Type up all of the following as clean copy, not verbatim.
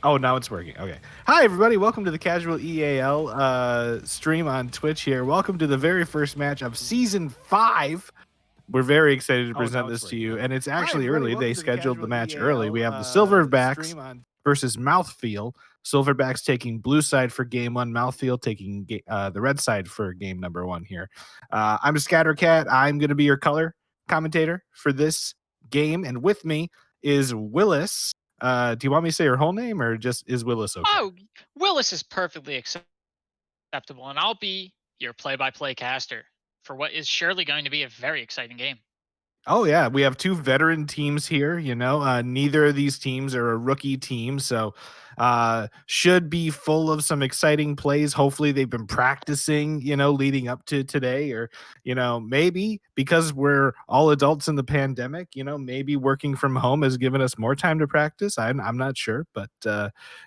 Oh, now it's working. Okay. Hi, everybody. Welcome to the Casual EAL stream on Twitch here. Welcome to the very first match of Season 5. We're very excited to present this to you, and it's actually early. They scheduled the match early. We have the Silverbacks versus MouthfeeL. Silverbacks taking blue side for game one, MouthfeeL taking the red side for game number one here. I'm Scattercat. I'm going to be your color commentator for this game, and with me is Willis. Do you want me to say her whole name, or just is Willis okay? Oh, Willis is perfectly acceptable, and I'll be your play-by-play caster for what is surely going to be a very exciting game. Oh yeah, we have two veteran teams here. Neither of these teams are a rookie team, so should be full of some exciting plays. Hopefully, they've been practicing, leading up to today, or maybe because we're all adults in the pandemic, maybe working from home has given us more time to practice. I'm not sure, but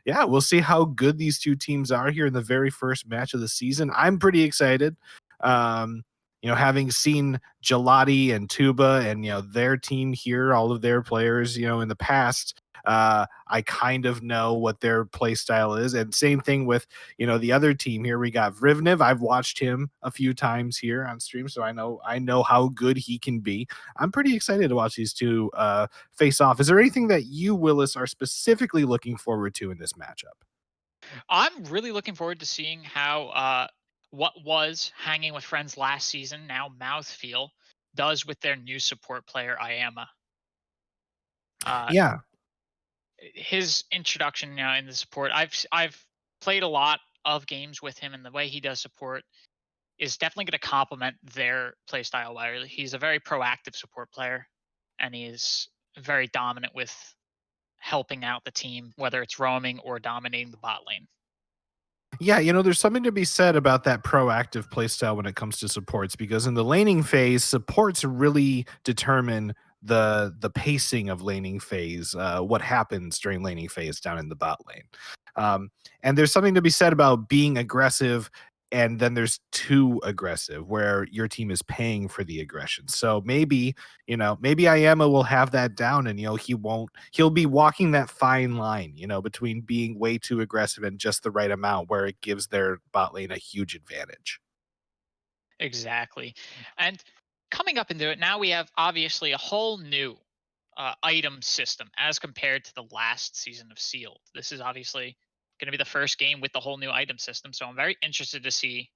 yeah, we'll see how good these two teams are here in the very first match of the season. I'm pretty excited. Um, having seen Gelati and Tuba and their team here, all of their players, in the past, I kind of know what their play style is. And same thing with the other team here. We got Vrivnev. I've watched him a few times here on stream, so I know how good he can be. I'm pretty excited to watch these two face off. Is there anything that you, Willis, are specifically looking forward to in this matchup? I'm really looking forward to seeing how what was hanging with friends last season, now MouthfeeL, does with their new support player Ionia. Uh, Yeah. his introduction now in the support, I've played a lot of games with him, and the way he does support is definitely going to complement their play style. Where he's a very proactive support player, and he is very dominant with helping out the team, whether it's roaming or dominating the bot lane. Yeah, there's something to be said about that proactive playstyle when it comes to supports, because in the laning phase, supports really determine the pacing of laning phase, what happens during laning phase down in the bot lane. And there's something to be said about being aggressive, and then there's too aggressive, where your team is paying for the aggression. So maybe Iama will have that down, and he'll be walking that fine line, between being way too aggressive and just the right amount where it gives their bot lane a huge advantage. Exactly. And coming up into it, now we have obviously a whole new item system as compared to the last season of Sealed. This is obviously going to be the first game with the whole new item system. So I'm very interested to see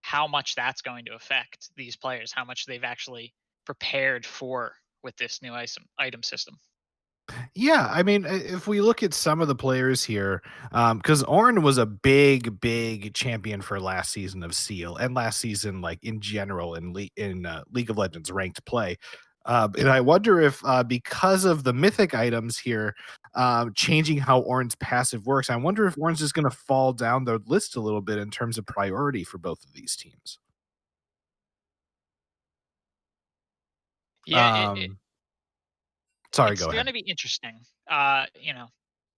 how much that's going to affect these players, how much they've actually prepared for with this new item system. Yeah, I mean, if we look at some of the players here, because Ornn was a big champion for last season of Seal and last season, like in general in League of Legends ranked play. And I wonder if because of the mythic items here, changing how Ornn's passive works, I wonder if Ornn's just going to fall down the list a little bit in terms of priority for both of these teams. Yeah, Um, Sorry, it's go going ahead. to be interesting.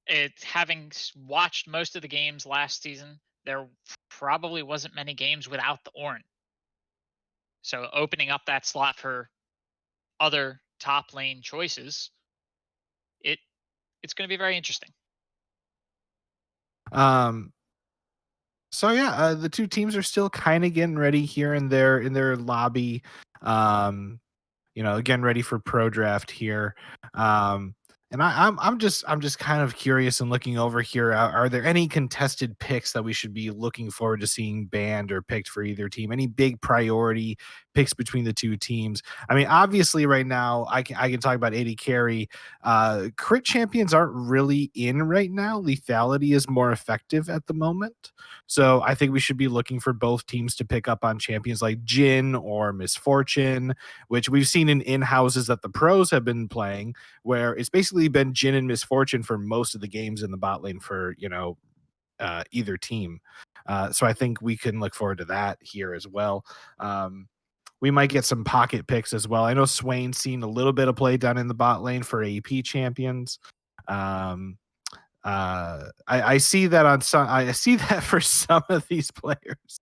It having watched most of the games last season, there probably wasn't many games without the Ornn. So opening up that slot for other top lane choices, it it's going to be very interesting. Um, So yeah, the two teams are still kind of getting ready here in their lobby. Um, getting ready for pro draft here. Um, and I'm just kind of curious and looking over here. Are there any contested picks that we should be looking forward to seeing banned or picked for either team? Any big priority picks between the two teams? I mean, obviously, right now I can talk about AD carry. Crit champions aren't really in right now. Lethality is more effective at the moment. So I think we should be looking for both teams to pick up on champions like Jin or Misfortune, which we've seen in houses that the pros have been playing, where it's basically been Jin and Misfortune for most of the games in the bot lane for either team. So I think we can look forward to that here as well. We might get some pocket picks as well. I know Swain's seen a little bit of play done in the bot lane for AP champions. Um, I see that on some. I see that for some of these players.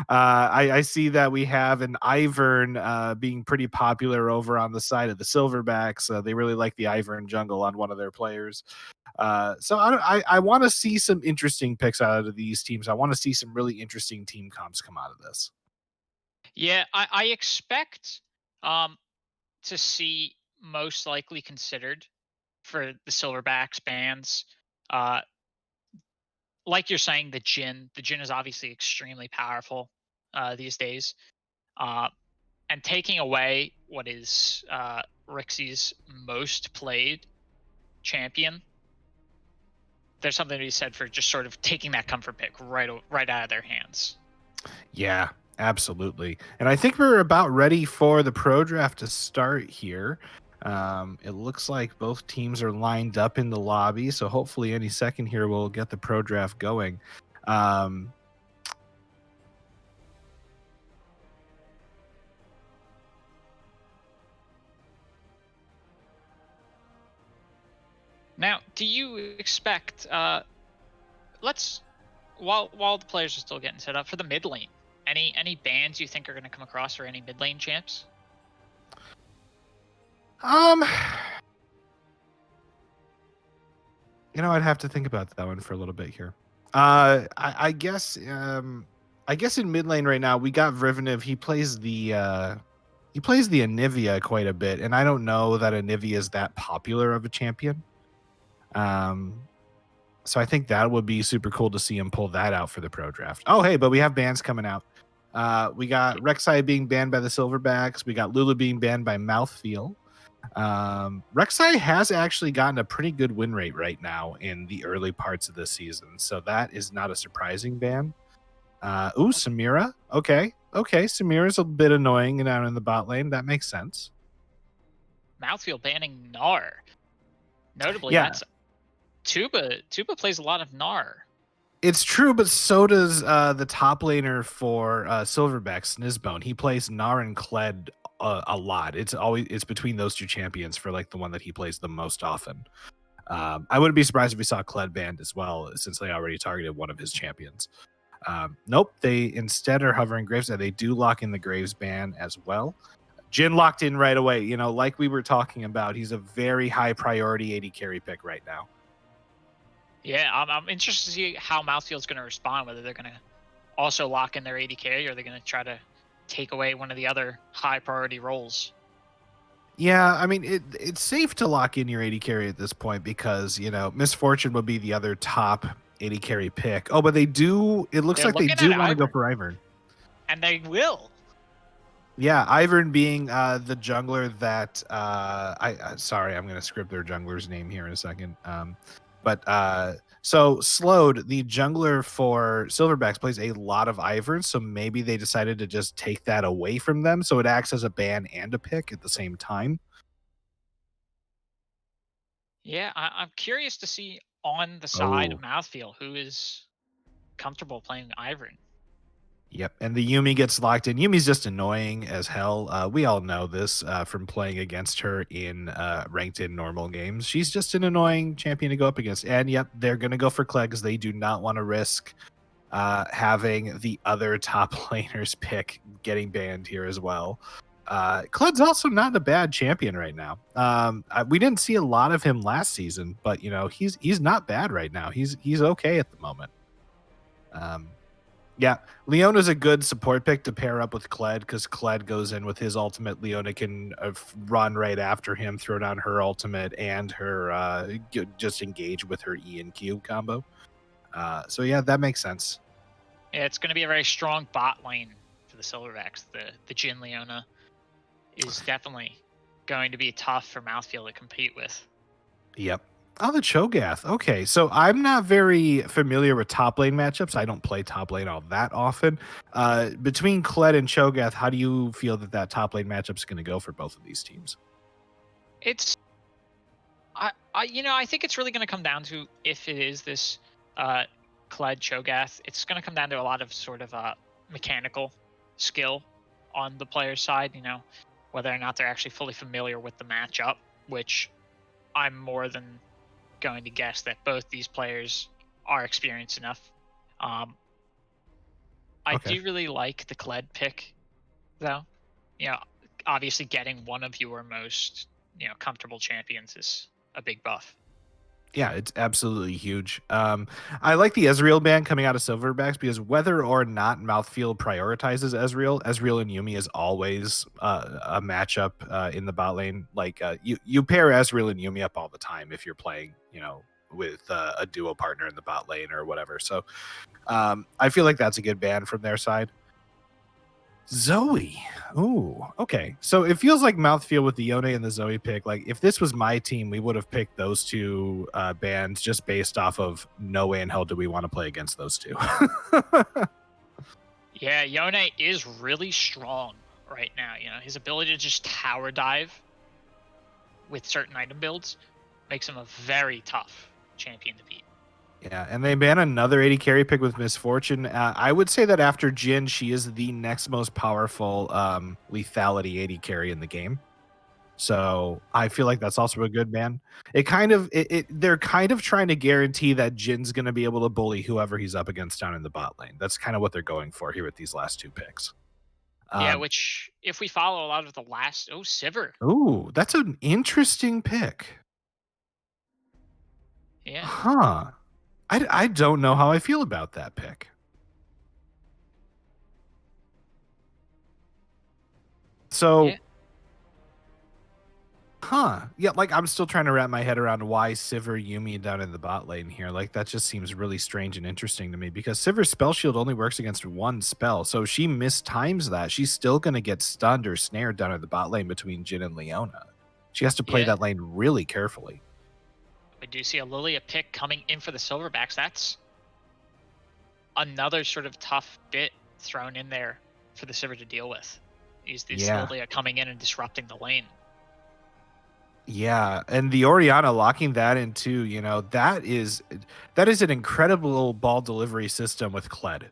I see that we have an Ivern being pretty popular over on the side of the Silverbacks. They really like the Ivern jungle on one of their players. So I want to see some interesting picks out of these teams. I want to see some really interesting team comps come out of this. Yeah, I expect um, to see most likely considered for the Silverbacks bans. Uh, like you're saying, the Jin is obviously extremely powerful these days. Uh, and taking away what is Rixie's most played champion, there's something to be said for just sort of taking that comfort pick right out of their hands. Yeah, absolutely. And I think we're about ready for the pro draft to start here. It looks like both teams are lined up in the lobby, so hopefully any second here we'll get the pro draft going. Um, Now, do you expect? Let's while the players are still getting set up for the mid lane. Any bans you think are going to come across for any mid lane champs? um, I'd have to think about that one for a little bit here. I guess I guess in mid lane right now we got Vrivenov. He plays the Anivia quite a bit, and I don't know that Anivia is that popular of a champion. Um, so I think that would be super cool to see him pull that out for the pro draft. Oh, hey, but we have bans coming out. We got Rek'Sai being banned by the Silverbacks. We got Lulu being banned by MouthfeeL. Rek'Sai has actually gotten a pretty good win rate right now in the early parts of the season, so that is not a surprising ban. Samira. Okay, Samira's a bit annoying and down in the bot lane. That makes sense. MouthfeeL banning Gnar. Notably, Yeah, that's Tuba. Tuba plays a lot of Gnar. it's true, but so does the top laner for Silverbacks, Nizbone. He plays Gnar and Kled a lot. It's between those two champions for like the one that he plays the most often. I wouldn't be surprised if we saw Kled banned as well, since they already targeted one of his champions. Nope, they instead are hovering Graves. They do lock in the Graves ban as well. Jin locked in right away. Like we were talking about, he's a very high priority AD carry pick right now. Yeah, I'm interested to see how MouthfeeL's going to respond. Whether they're going to also lock in their AD carry, or they're going to try to take away one of the other high priority roles. Yeah, I mean it's safe to lock in your AD carry at this point because Misfortune would be the other top AD carry pick. Oh, but they do. It looks They're like they looking at do want to go Ivern, for Ivern. and they will. Yeah, Ivern being the jungler that sorry, I'm gonna script their jungler's name here in a second. So Slowed, the jungler for Silverbacks, plays a lot of Ivern, so maybe they decided to just take that away from them, so it acts as a ban and a pick at the same time. Yeah, I'm curious to see on the side of Oh, MouthfeeL who is comfortable playing Ivern. yep. And the Yumi gets locked in. Yumi's just annoying as hell. We all know this from playing against her in ranked in normal games. She's just an annoying champion to go up against. And yep, they're going to go for Kled because they do not want to risk having the other top laners pick getting banned here as well. Kled's also not a bad champion right now. We didn't see a lot of him last season, but he's not bad right now. He's okay at the moment. Yeah, Leona's a good support pick to pair up with Kled because Kled goes in with his ultimate. Leona can run right after him, throw down her ultimate, and her just engage with her E and Q combo. So yeah, that makes sense. Yeah, it's going to be a very strong bot lane for the Silverbacks. The Jin Leona is definitely going to be tough for MouthfeeL to compete with. Yep. Oh, the Cho'Gath. Okay, so I'm not very familiar with top lane matchups. I don't play top lane all that often. Between Kled and Cho'Gath, how do you feel that top lane matchup is going to go for both of these teams? It's I think it's really going to come down to if it is this Kled Cho'Gath. It's going to come down to a lot of sort of mechanical skill on the player's side. Whether or not they're actually fully familiar with the matchup, which I'm more than going to guess that both these players are experienced enough. Um, I Okay. do really like the Kled pick, though. You know, obviously getting one of your most comfortable champions is a big buff. Yeah, it's absolutely huge. I like the Ezreal ban coming out of Silverbacks because whether or not MouthfeeL prioritizes Ezreal and Yumi is always a matchup in the bot lane. Like you pair Ezreal and Yumi up all the time if you're playing, with a duo partner in the bot lane or whatever. So I feel like that's a good ban from their side. Zoe. Ooh, okay. So it feels like MouthfeeL with the Yone and the Zoe pick. Like if this was my team, we would have picked those two bands just based off of no way in hell do we want to play against those two. Yeah, Yone is really strong right now. His ability to just tower dive with certain item builds makes him a very tough champion to beat. Yeah, and they ban another 80 carry pick with Misfortune. I would say that after Jin, she is the next most powerful lethality 80 carry in the game. So I feel like that's also a good ban. They're kind of trying to guarantee that Jin's going to be able to bully whoever he's up against down in the bot lane. That's kind of what they're going for here with these last two picks. Yeah, Um, which if we follow a lot of the last Sivir. ooh, that's an interesting pick. Yeah. Huh. I don't know how I feel about that pick. Yeah. So yeah, like I'm still trying to wrap my head around why Sivir Yumi down in the bot lane here. Like that just seems really strange and interesting to me because Sivir's spell shield only works against one spell. So if she mistimes that, she's still gonna get stunned or snared down in the bot lane between Jin and Leona. She has to play Yeah. that lane really carefully. We do see a Lilia pick coming in for the Silverbacks. That's another sort of tough bit thrown in there for the Sivir to deal with. Is this Yeah. Lilia coming in and disrupting the lane? Yeah, and the Oriana locking that in too, that is an incredible ball delivery system with Kled.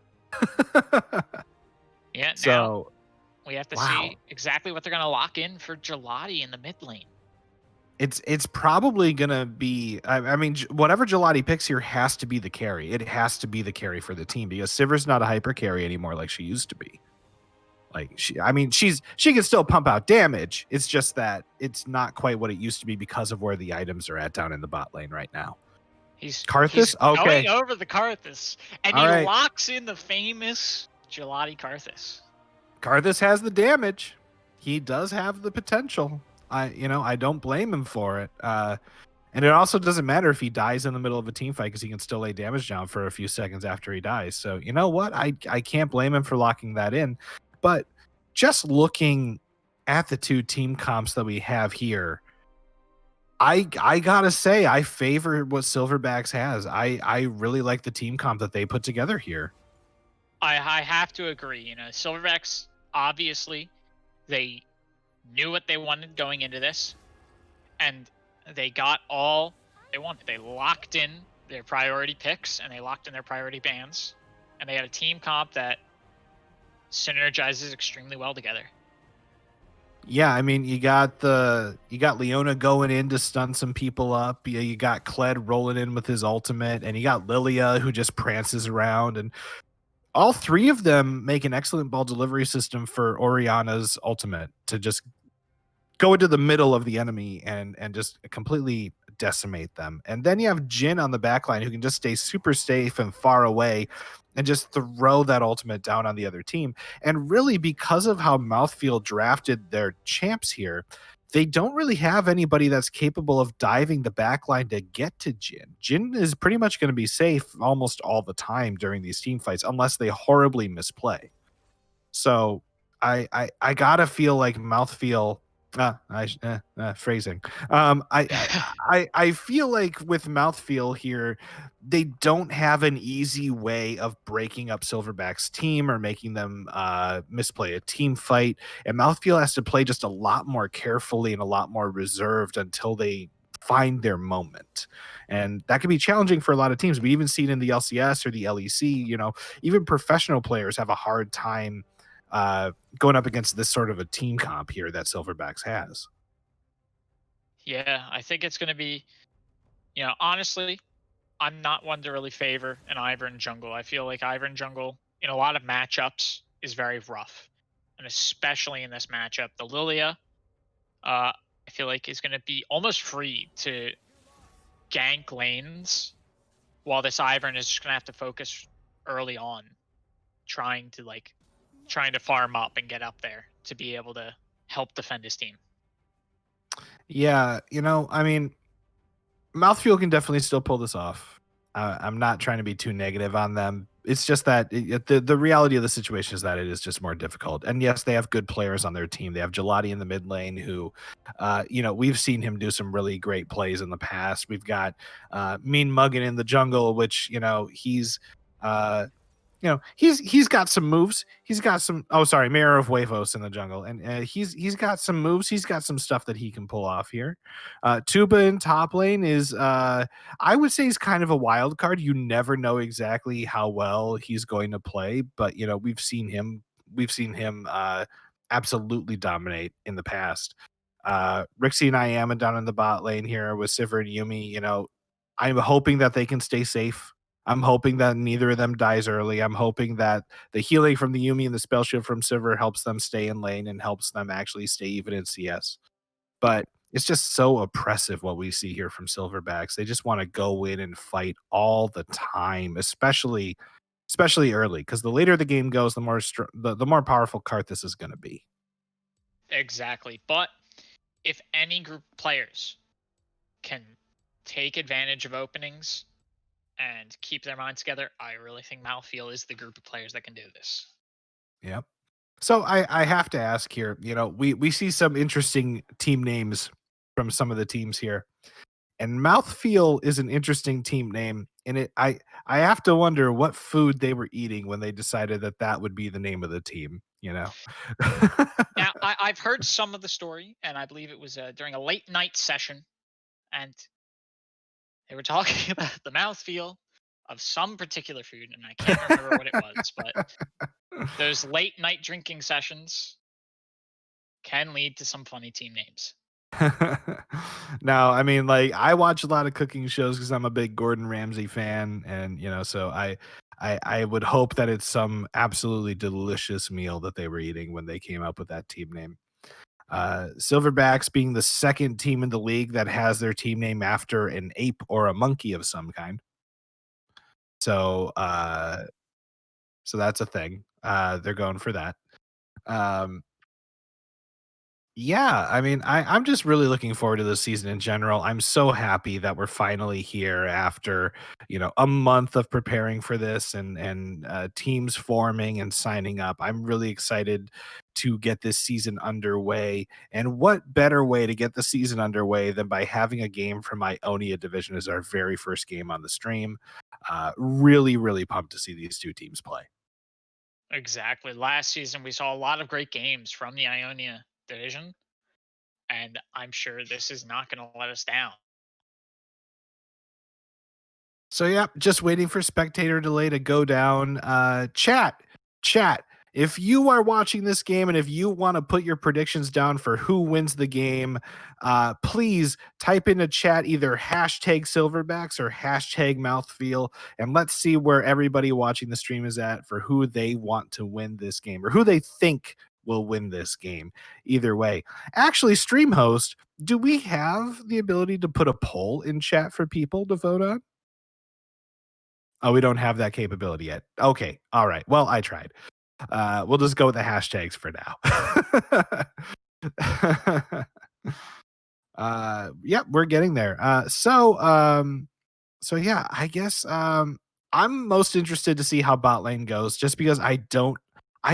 Yeah, now So, we have to wow. see exactly what they're going to lock in for Gelati in the mid lane. It's probably gonna be. I mean, whatever Gelati picks here has to be the carry. It has to be the carry for the team because Sivir's not a hyper carry anymore like she used to be. Like she can still pump out damage. It's just that it's not quite what it used to be because of where the items are at down in the bot lane right now. He's Karthus, okay, going over the Karthus, and all he right. locks in the famous Gelati Karthus. Karthus has the damage. He does have the potential. I don't blame him for it. And it also doesn't matter if he dies in the middle of a team fight because he can still lay damage down for a few seconds after he dies. So you know what? I can't blame him for locking that in. But just looking at the two team comps that we have here, I gotta say I favor what Silverbacks has. I really like the team comp that they put together here. I have to agree. Silverbacks, obviously, they knew what they wanted going into this, and they got all they wanted. They locked in their priority picks and they locked in their priority bans, and they had a team comp that synergizes extremely well together. Yeah, I mean, you got Leona going in to stun some people up. You got Kled rolling in with his ultimate, and you got Lilia who just prances around, and all three of them make an excellent ball delivery system for Oriana's ultimate to just go into the middle of the enemy and just completely decimate them. And then you have Jin on the backline who can just stay super safe and far away and just throw that ultimate down on the other team. And really, because of how MouthfeeL drafted their champs here, they don't really have anybody that's capable of diving the backline to get to Jin. Jin is pretty much going to be safe almost all the time during these team fights, unless they horribly misplay. So I gotta feel like MouthfeeL. Phrasing. I feel like with MouthfeeL here, they don't have an easy way of breaking up Silverback's team or making them misplay a team fight. And MouthfeeL has to play just a lot more carefully and a lot more reserved until they find their moment. And that can be challenging for a lot of teams. We even see it in the LCS or the LEC. Even professional players have a hard time going up against this sort of a team comp here that Silverbacks has. Yeah, I think it's going to be Honestly, I'm not one to really favor an Ivern jungle. I feel like Ivern jungle in a lot of matchups is very rough, and especially in this matchup, the Lilia, I feel like is going to be almost free to gank lanes, while this Ivern is just going to have to focus early on, trying to like trying to farm up and get up there to be able to help defend his team. Yeah, I mean, MouthfeeL can definitely still pull this off. I'm not trying to be too negative on them. It's just that the reality of the situation is that it is just more difficult. And yes, they have good players on their team. They have Gelati in the mid lane, who, we've seen him do some really great plays in the past. We've got Mean Muggin in the jungle, which uh, he's got some moves. He's got some. Oh, sorry, Mayor of Huevos in the jungle, and he's got some moves. He's got some stuff that he can pull off here. Tuba in top lane is, I would say, he's kind of a wild card. You never know exactly how well he's going to play, but we've seen him. Absolutely dominate in the past. Rixie and Iama down in the bot lane here with Sivir and Yumi. I'm hoping that they can stay safe. I'm hoping that neither of them dies early. I'm hoping that the healing from the Yumi and the spell shield from Sivir helps them stay in lane and helps them actually stay even in CS. But it's just so oppressive what we see here from Silverbacks. They just want to go in and fight all the time, especially early, because the later the game goes, the more powerful card this is going to be. Exactly. But if any group of players can take advantage of openings and keep their minds together, I really think MouthfeeL is the group of players that can do this. Yep. So I have to ask here, we see some interesting team names from some of the teams here. And MouthfeeL is an interesting team name. And I have to wonder what food they were eating when they decided that that would be the name of the team. Now, I've heard some of the story, and I believe it was during a late night session, and they were talking about the mouthfeel of some particular food, and I can't remember what it was, but those late night drinking sessions can lead to some funny team names. No, I mean, like, I watch a lot of cooking shows because I'm a big Gordon Ramsay fan, and so I would hope that it's some absolutely delicious meal that they were eating when they came up with that team name. Silverbacks being the second team in the league that has their team name after an ape or a monkey of some kind. So, so that's a thing. They're going for that. Um, Yeah, I mean, I'm just really looking forward to this season in general. I'm so happy that we're finally here after, a month of preparing for this and teams forming and signing up. I'm really excited to get this season underway. And what better way to get the season underway than by having a game from Ionia division as our very first game on the stream? Really, really pumped to see these two teams play. Exactly. Last season, we saw a lot of great games from the Ionia division, and I'm sure this is not going to let us down. So yeah, just waiting for spectator delay to go down. Chat. If you are watching this game and if you want to put your predictions down for who wins the game, please type in a chat either hashtag Silverbacks or hashtag MouthfeeL, and let's see where everybody watching the stream is at for who they want to win this game or who they think will win this game. Either way, actually, stream host, do we have the ability to put a poll in chat for people to vote on? Oh, we don't have that capability yet. Okay. All right. Well, I tried. We'll just go with the hashtags for now. Yep, we're getting there. So yeah, I guess I'm most interested to see how bot lane goes, just because I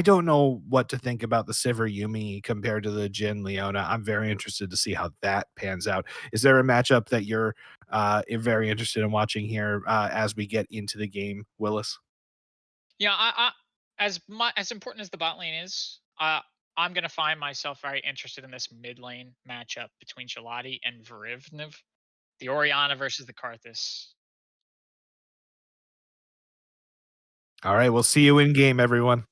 don't know what to think about the Sivir Yumi compared to the Jin Leona. I'm very interested to see how that pans out. Is there a matchup that you're very interested in watching here as we get into the game, Willis? Yeah, as important as the bot lane is, I'm gonna find myself very interested in this mid lane matchup between Gelati and Varivnev, the Oriana versus the Karthus. All right, we'll see you in game, everyone.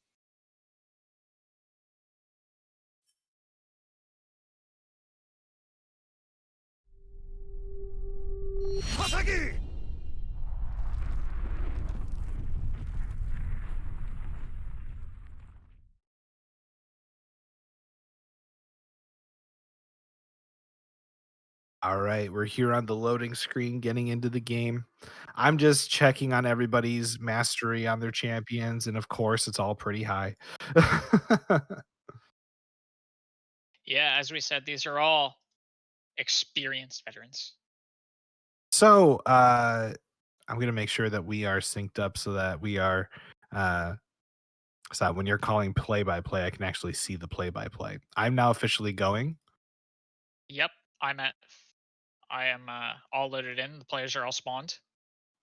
All right, we're here on the loading screen getting into the game. I'm just checking on everybody's mastery on their champions, and of course, it's all pretty high. Yeah, as we said, these are all experienced veterans. So, I'm gonna make sure that we are synced up so that we are, uh, so that when you're calling play by play, I can actually see the play by play. I'm now officially going. Yep, I'm at. I am all loaded in. The players are all spawned.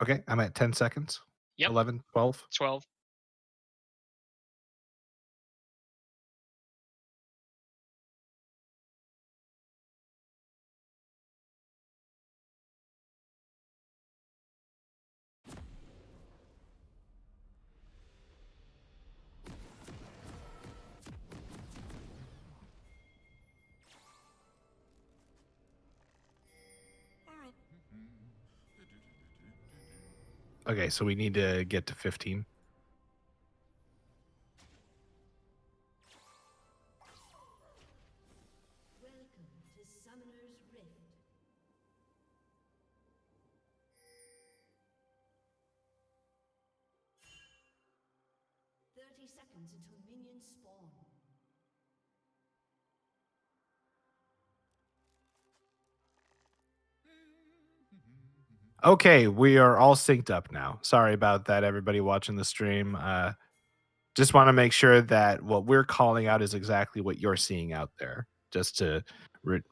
Okay, I'm at 10 seconds, Yep, 11, 12. 12. Okay, so we need to get to 15. Welcome to Summoner's Rift. Seconds until minions spawn. Okay, we are all synced up now. Sorry about that, everybody watching the stream. Just want to make sure that what we're calling out is exactly what you're seeing out there, just to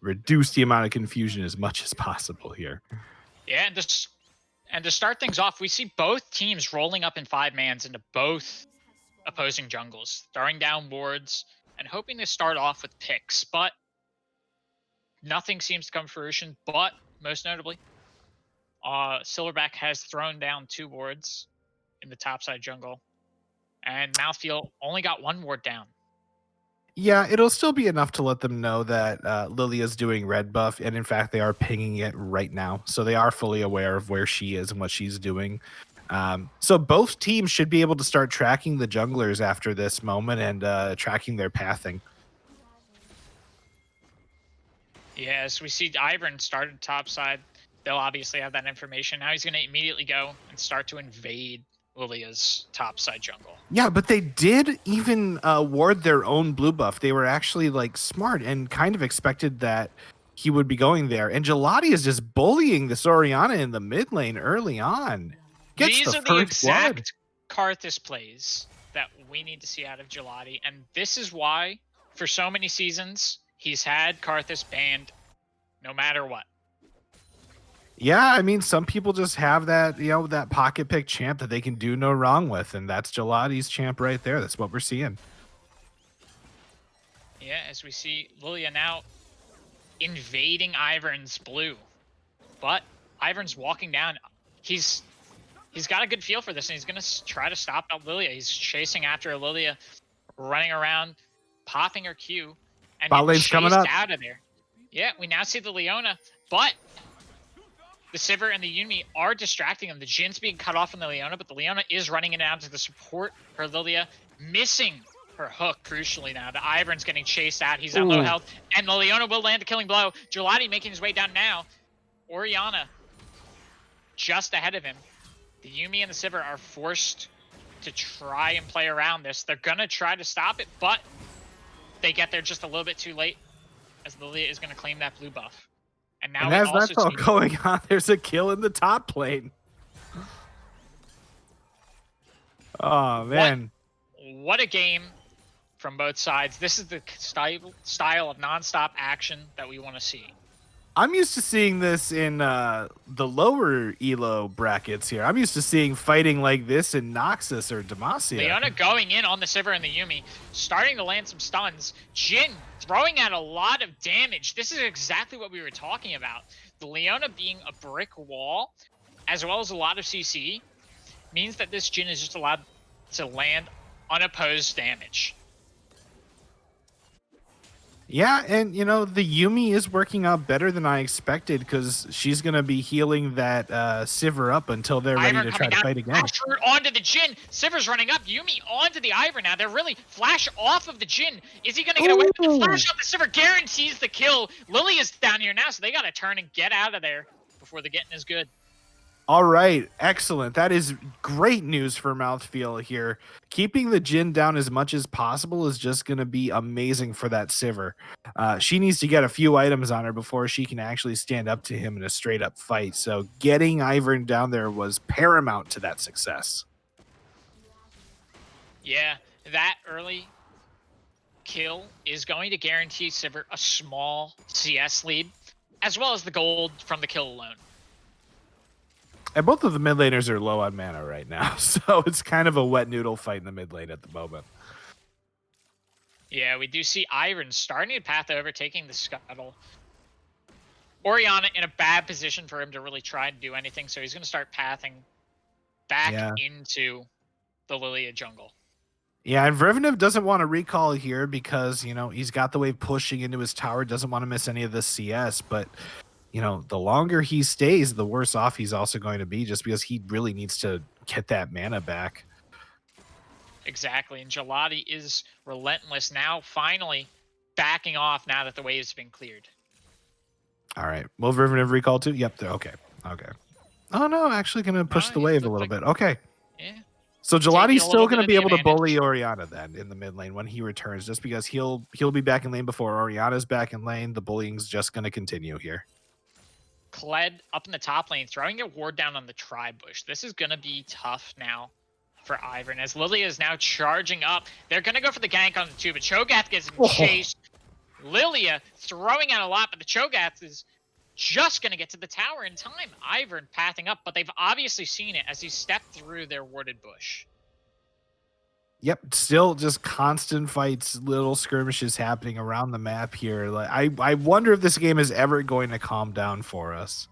reduce the amount of confusion as much as possible here. Yeah, and to start things off, we see both teams rolling up in 5-mans into both opposing jungles, throwing down wards and hoping to start off with picks, but nothing seems to come to fruition. But most notably, Silverback has thrown down 2 wards in the topside jungle, and MouthfeeL only got 1 ward down. Yeah, it'll still be enough to let them know that Lilia's doing red buff, and in fact, they are pinging it right now, so they are fully aware of where she is and what she's doing. So both teams should be able to start tracking the junglers after this moment and tracking their pathing. Yeah, as we see Ivern started topside, they'll obviously have that information. Now he's going to immediately go and start to invade Lilia's topside jungle. Yeah, but they did even ward their own blue buff. They were actually like smart and kind of expected that he would be going there. And Gelati is just bullying this Orianna in the mid lane early on. Gets These the are the first blood. exact Karthus plays that we need to see out of Gelati, and this is why, for so many seasons, he's had Karthus banned no matter what. Yeah, I mean, some people just have that, that pocket pick champ that they can do no wrong with, and that's Gelati's champ right there. That's what we're seeing. Yeah, as we see Lilia now invading Ivern's blue, but Ivern's walking down. He's got a good feel for this, and he's going to try to stop out Lilia. He's chasing after Lilia, running around, popping her Q, and Bot getting lane's coming chased up. out of there. Yeah, we now see the Leona, but the Sivir and the Yumi are distracting him. The Jin's being cut off from the Leona, but the Leona is running it out to the support her Lilia, missing her hook crucially now. The Ivern's getting chased out. He's on low health, and the Leona will land a killing blow. Gelati making his way down now. Orianna just ahead of him. The Yumi and the Sivir are forced to try and play around this. They're going to try to stop it, but they get there just a little bit too late as Lilia is going to claim that blue buff. And now And as that's all going on, there's a kill in the top lane. Oh, man. What a game from both sides. This is the style of nonstop action that we want to see. I'm used to seeing this in the lower elo brackets here. I'm used to seeing fighting like this in Noxus or Demacia. Leona going in on the Sivir and the Yumi, starting to land some stuns. Jhin throwing out a lot of damage. This is exactly what we were talking about. The Leona being a brick wall, as well as a lot of CC, means that this Jhin is just allowed to land unopposed damage. Yeah, and the Yumi is working out better than I expected because she's gonna be healing that Sivir up until they're ready Ivern to try coming to down, fight again. flash root onto the Jhin. Sivir's running up, Yumi onto the Ivern now. They're really flash off of the Jhin. Is he gonna get away with the Ooh. flash off the Sivir? Guarantees the kill. Lily is down here now, so they gotta turn and get out of there before the getting is good. All right, excellent. That is great news for MouthfeeL here. Keeping the Jhin down as much as possible is just going to be amazing for that Sivir. She needs to get a few items on her before she can actually stand up to him in a straight up fight. So getting Ivern down there was paramount to that success. Yeah, that early kill is going to guarantee Sivir a small CS lead, as well as the gold from the kill alone. And both of the mid laners are low on mana right now, so it's kind of a wet noodle fight in the mid lane at the moment. Yeah, we do see Ivern starting to path over, taking the scuttle. Orianna in a bad position for him to really try to do anything, so he's going to start pathing back into the Lilia jungle. Yeah, and Vrevenev doesn't want to recall here because, he's got the wave pushing into his tower, doesn't want to miss any of the CS, but the longer he stays, the worse off he's also going to be just because he really needs to get that mana back. Exactly. And Gelati is relentless now, finally backing off now that the wave's been cleared. All right. Will Vrevenev recall too? Yep. Okay. Oh, no. Actually going to push the wave a little bit. Okay. Yeah. So Gelati's still going to be able to bully Orianna then in the mid lane when he returns just because he'll be back in lane before Orianna's back in lane. The bullying's just going to continue here. Kled up in the top lane, throwing a ward down on the tri-bush. This is going to be tough now for Ivern, as Lilia is now charging up. They're going to go for the gank on the two, but Cho'Gath gets chased. Lilia throwing out a lot, but the Cho'Gath is just going to get to the tower in time. Ivern pathing up, but they've obviously seen it as he stepped through their warded bush. Yep, still just constant fights, little skirmishes happening around the map here. Like I wonder if this game is ever going to calm down for us.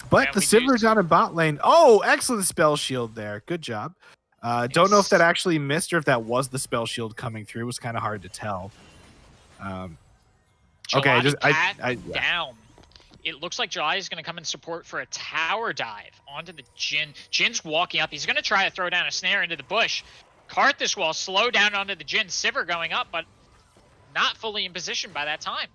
But the Sivir's on a bot lane. Oh, excellent spell shield there. Good job. Don't know if that actually missed or if that was the spell shield coming through. It was kind of hard to tell. Okay, down. It looks like Jelati is going to come in support for a tower dive onto the Jhin. Jin's walking up. He's going to try to throw down a snare into the bush. Karthus will slow down onto the Jhin. Sivir going up, but not fully in position by that time.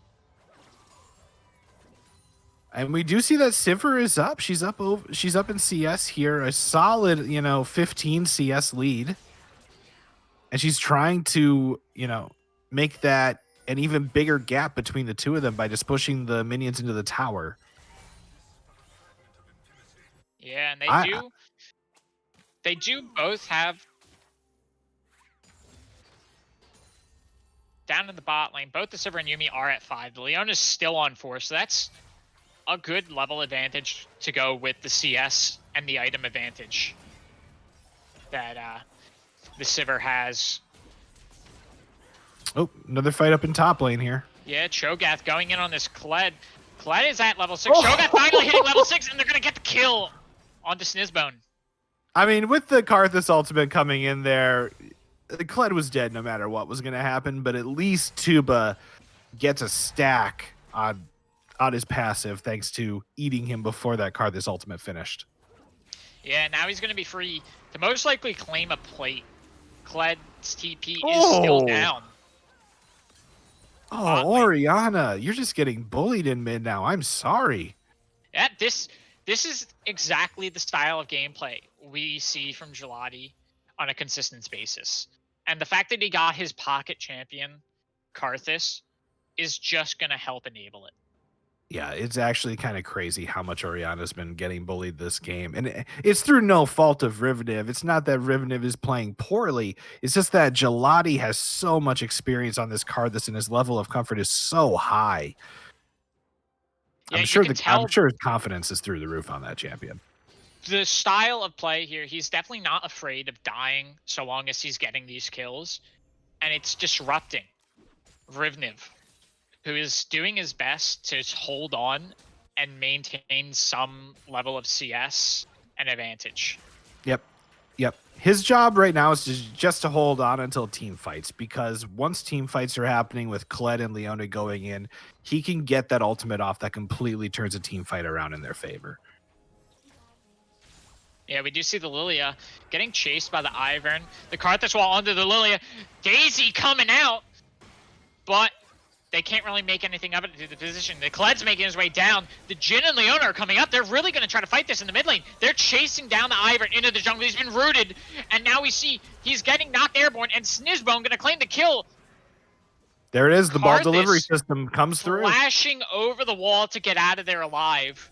And we do see that Sivir is up. She's up in CS here, a solid, 15 CS lead. And she's trying to, make that an even bigger gap between the two of them by just pushing the minions into the tower. Yeah, and they do both have down in the bot lane. Both the Sivir and Yumi are at 5. The Leona's still on 4, so that's a good level advantage to go with the CS and the item advantage that the Sivir has. Oh, another fight up in top lane here. Yeah, Cho'Gath going in on this Kled. Kled is at level 6. Cho'Gath finally hitting level 6, and they're going to get the kill onto Snizbone. I mean, with the Karthus ultimate coming in there, Kled was dead no matter what was going to happen, but at least Tuba gets a stack on his passive thanks to eating him before that Karthus ultimate finished. Yeah, now he's going to be free to most likely claim a plate. Kled's TP is still down. Oh, Orianna, you're just getting bullied in mid now. I'm sorry. Yeah, this is exactly the style of gameplay we see from Gelati on a consistent basis. And the fact that he got his pocket champion, Karthus, is just going to help enable it. Yeah, it's actually kind of crazy how much Orianna's been getting bullied this game. And it's through no fault of Rivenev. It's not that Rivenev is playing poorly. It's just that Gelati has so much experience on this card and his level of comfort is so high. Yeah, I'm sure his confidence is through the roof on that champion. The style of play here, he's definitely not afraid of dying so long as he's getting these kills. And it's disrupting Rivenev, who is doing his best to hold on and maintain some level of CS and advantage. Yep. his job right now is just to hold on until team fights, because once team fights are happening with Kled and Leona going in, he can get that ultimate off that completely turns a team fight around in their favor. Yeah, we do see the Lilia getting chased by the Ivern. The Karthus wall under the Lilia. Daisy coming out, but they can't really make anything of it to the position. The Kled's making his way down. The Jhin and Leona are coming up. They're really going to try to fight this in the mid lane. They're chasing down the Ivern into the jungle. He's been rooted, and now we see he's getting knocked airborne, and Snizbone going to claim the kill. There it is. The ball Karthus delivery system comes through. Flashing over the wall to get out of there alive.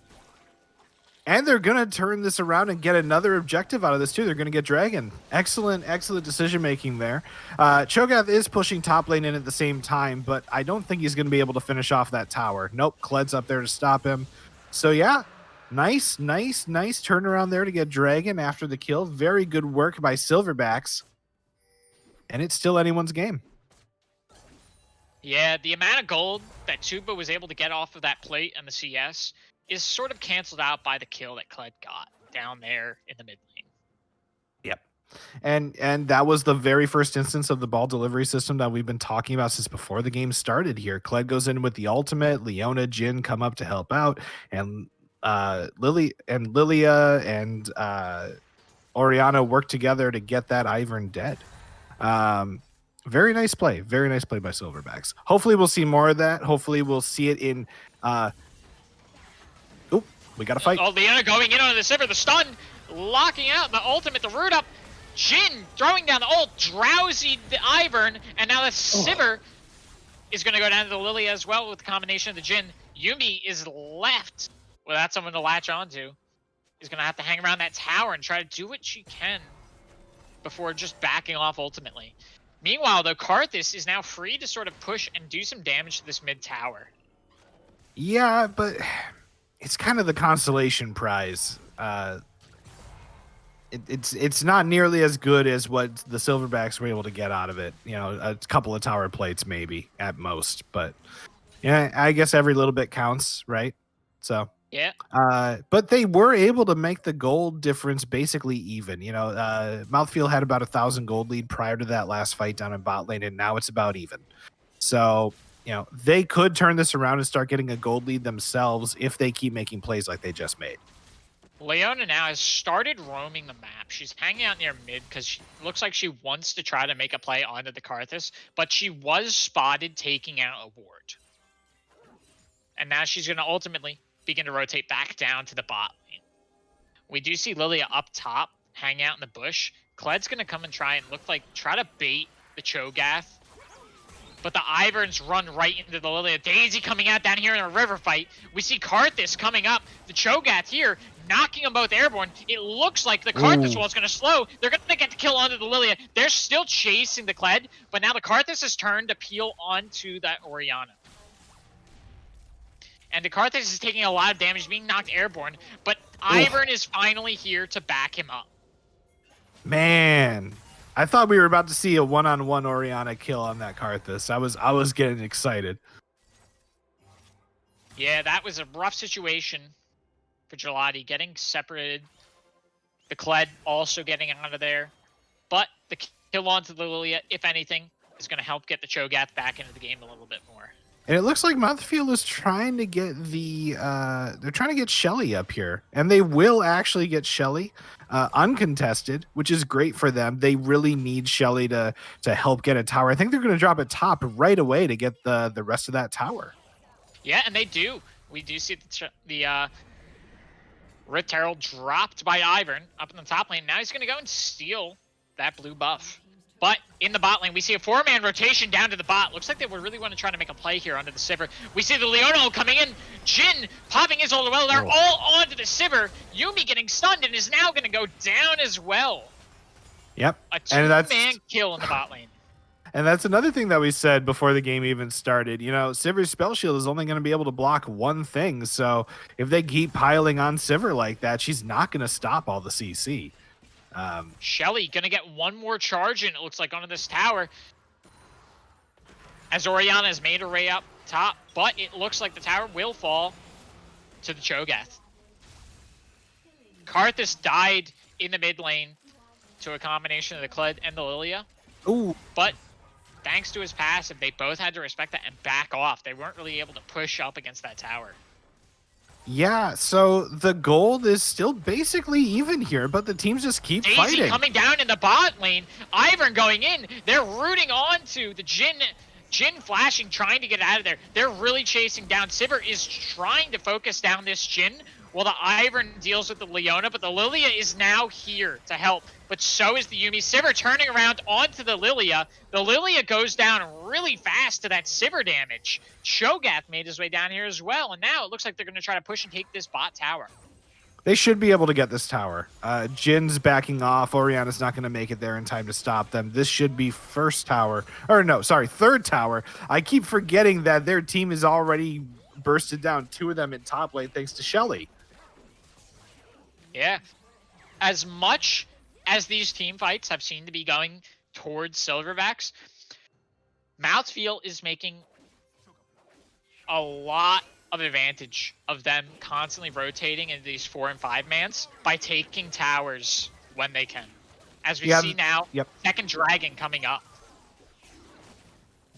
And they're going to turn this around and get another objective out of this, too. They're going to get Dragon. Excellent decision-making there. Cho'Gath is pushing top lane in at the same time, but I don't think he's going to be able to finish off that tower. Nope, Kled's up there to stop him. So, yeah, nice turnaround there to get Dragon after the kill. Very good work by Silverbacks. And it's still anyone's game. Yeah, the amount of gold that Tuba was able to get off of that plate and the CS is sort of canceled out by the kill that Kled got down there in the mid lane. Yep. And that was the very first instance of the ball delivery system that we've been talking about since before the game started here. Kled goes in with the ultimate, Leona, Jhin come up to help out, and Lilia and Orianna work together to get that Ivern dead. Very nice play by Silverbacks. Hopefully we'll see more of that. Hopefully we'll see it in we got to fight. Oh, Leona going in on the Sivir, the stun, locking out the ultimate, the root up. Jhin throwing down the ult, drowsy the Ivern, and now the Sivir is going to go down to the Lilia as well with the combination of the Jhin. Yuumi is left without someone to latch onto. He's going to have to hang around that tower and try to do what she can before just backing off ultimately. Meanwhile, though, Karthus is now free to sort of push and do some damage to this mid tower. Yeah, but it's kind of the consolation prize. It's not nearly as good as what the Silverbacks were able to get out of it. You know, a couple of tower plates maybe at most, but yeah, I guess every little bit counts, right? So yeah. But they were able to make the gold difference basically even. You know, MouthfeeL had about 1,000 gold lead prior to that last fight down in bot lane, and now it's about even. So, you know, they could turn this around and start getting a gold lead themselves if they keep making plays like they just made. Leona now has started roaming the map. She's hanging out near mid because she looks like she wants to try to make a play onto the Karthus, but she was spotted taking out a ward. And now she's going to ultimately begin to rotate back down to the bot lane. We do see Lilia up top, hang out in the bush. Kled's going to come and try to bait the Cho'Gath. But the Iverns run right into the Lilia. Daisy coming out down here in a river fight. We see Karthus coming up. The Cho'Gath here, knocking them both airborne. It looks like the Karthus wall is going to slow. They're going to get the kill onto the Lilia. They're still chasing the Kled, but now the Karthus has turned to peel onto that Orianna. And the Karthus is taking a lot of damage, being knocked airborne, but Ivern is finally here to back him up. Man, I thought we were about to see a one-on-one Orianna kill on that Karthus. I was getting excited. Yeah, that was a rough situation for Gelati, getting separated. The Kled also getting out of there. But the kill onto the Lilia, if anything, is going to help get the Cho'Gath back into the game a little bit more. And it looks like MouthfeeL is trying to get they're trying to get Shelly up here. And they will actually get Shelly uncontested, which is great for them. They really need Shelly to help get a tower. I think they're going to drop a top right away to get the rest of that tower. Yeah, and they do. We do see the Rift Herald dropped by Ivern up in the top lane. Now he's going to go and steal that blue buff. But in the bot lane, we see a 4-man rotation down to the bot. Looks like they would really want to try to make a play here onto the Sivir. We see the Leona coming in. Jhin popping his ult well. They're all onto the Sivir. Yuumi getting stunned and is now going to go down as well. Yep. A 2-man kill in the bot lane. And that's another thing that we said before the game even started. You know, Sivir's spell shield is only going to be able to block one thing. So if they keep piling on Sivir like that, she's not going to stop all the CC. Shelly gonna get one more charge in, it looks like, onto this tower. As Orianna has made her way up top, but it looks like the tower will fall to the Cho'Gath. Karthus died in the mid lane. to a combination of the Kled and the Lilia. Ooh. But thanks to his passive, they both had to respect that and back off. They weren't really able to push up against that tower. Yeah, so the gold is still basically even here, but the teams just keep Daisy fighting. coming down in the bot lane. Ivern going in. They're rooting on to the Jhin flashing, trying to get out of there. They're really chasing down. Sivir is trying to focus down this Jhin while the Ivern deals with the Leona, but the Lilia is now here to help. But so is the Yuumi. Sivir turning around onto the Lilia. The Lilia goes down really fast to that Sivir damage. Cho'Gath made his way down here as well, and now it looks like they're going to try to push and take this bot tower. They should be able to get this tower. Jin's backing off. Orianna's not going to make it there in time to stop them. This should be first tower. Or no, sorry, third tower. I keep forgetting that their team is already bursted down. 2 of them in top lane thanks to Shelly. Yeah. As much as these team fights have seemed to be going towards Silverbacks, MouthfeeL is making a lot of advantage of them constantly rotating into these 4 and 5 mans by taking towers when they can. As we see now, second dragon coming up.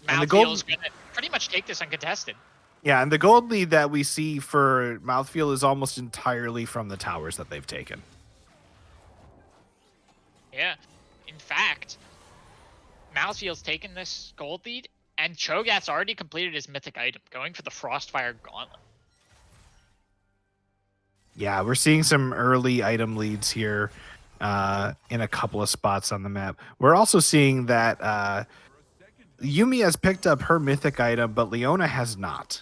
MouthfeeL is going to pretty much take this uncontested. Yeah, and the gold lead that we see for MouthfeeL is almost entirely from the towers that they've taken. Yeah. In fact, MouthfeeL's taken this gold lead, and Cho'Gath's already completed his mythic item, going for the Frostfire Gauntlet. Yeah, we're seeing some early item leads here in a couple of spots on the map. We're also seeing that Yuumi has picked up her mythic item, but Leona has not.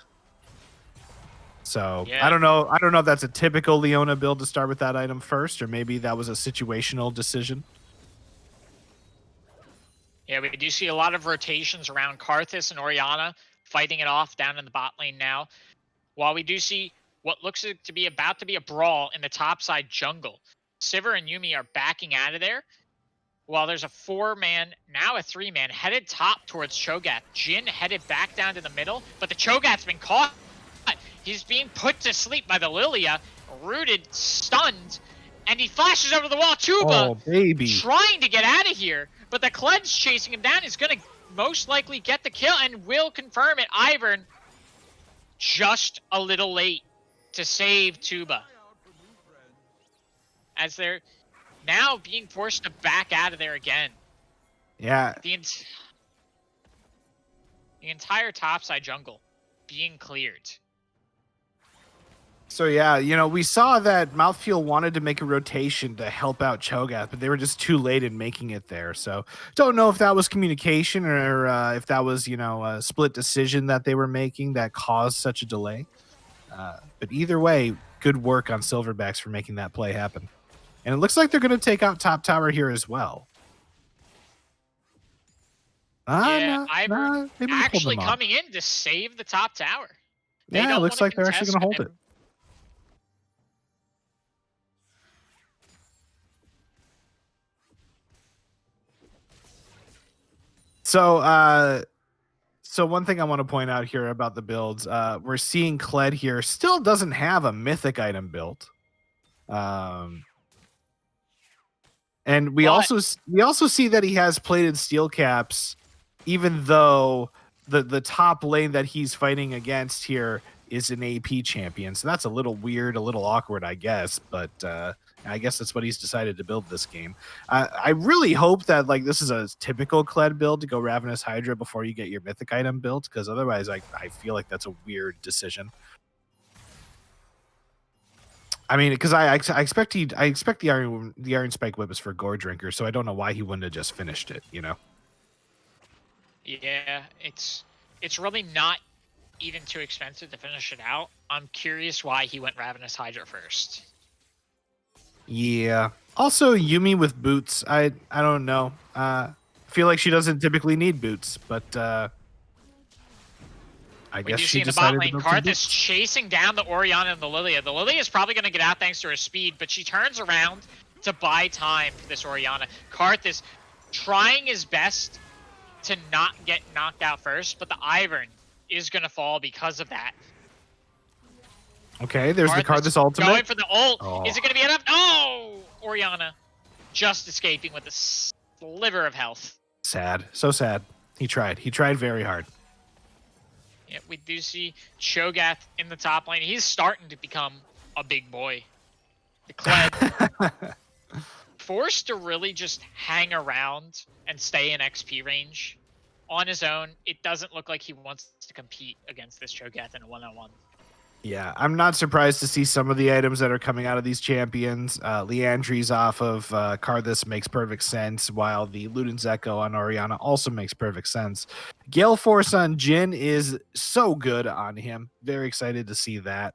So yeah. I don't know if that's a typical Leona build to start with that item first, or maybe that was a situational decision. Yeah, we do see a lot of rotations around Karthus and Orianna fighting it off down in the bot lane now. While we do see what looks to be about to be a brawl in the topside jungle. Sivir and Yuumi are backing out of there. While there's a 4-man, now a 3-man, headed top towards Cho'Gath. Jhin headed back down to the middle, but the Cho'Gath's been caught. He's being put to sleep by the Lilia, rooted, stunned, and he flashes over the wall. Tuba trying to get out of here, but the Kled's chasing him down. He's going to most likely get the kill and will confirm it. Ivern just a little late to save Tuba, as they're now being forced to back out of there again. Yeah. The entire topside jungle being cleared. So yeah, you know, we saw that MouthfeeL wanted to make a rotation to help out Cho'Gath, but they were just too late in making it there. So don't know if that was communication or if that was, you know, a split decision that they were making that caused such a delay. But either way, good work on Silverbacks for making that play happen. And it looks like they're going to take out top tower here as well. Yeah, Ivern actually coming in to save the top tower. Yeah, it looks like they're actually going to hold it. So, so one thing I want to point out here about the builds, we're seeing Kled here still doesn't have a mythic item built. And we also see that he has plated steel caps, even though the top lane that he's fighting against here is an AP champion. So that's a little weird, a little awkward, I guess. But I guess that's what he's decided to build this game. I really hope that like this is a typical Kled build to go Ravenous Hydra before you get your mythic item built, because otherwise I feel like that's a weird decision. I mean, because I expect the Iron Spike Whip is for Gore Drinker, so I don't know why he wouldn't have just finished it, you know? Yeah, it's really not even too expensive to finish it out. I'm curious why he went Ravenous Hydra first. Yeah. Also, Yuumi with boots. I don't know. Feel like she doesn't typically need boots, but I guess she decided to build some boots. Karthus chasing down the Orianna and the Lilia. The Lilia is probably going to get out thanks to her speed, but she turns around to buy time for this Orianna. Karthus trying his best to not get knocked out first, but the Ivern is going to fall because of that. Okay, there's the Karthus ultimate. Going for the ult. Oh. Is it going to be enough? No! Orianna just escaping with a sliver of health. Sad. So sad. He tried. He tried very hard. Yeah, we do see Cho'Gath in the top lane. He's starting to become a big boy. The Kled forced to really just hang around and stay in XP range on his own. It doesn't look like he wants to compete against this Cho'Gath in a one-on-one. Yeah, I'm not surprised to see some of the items that are coming out of these champions. Leandri's off of Karthus makes perfect sense, while the Luden's Echo on Orianna also makes perfect sense. Gale Force on Jhin is so good on him. Very excited to see that.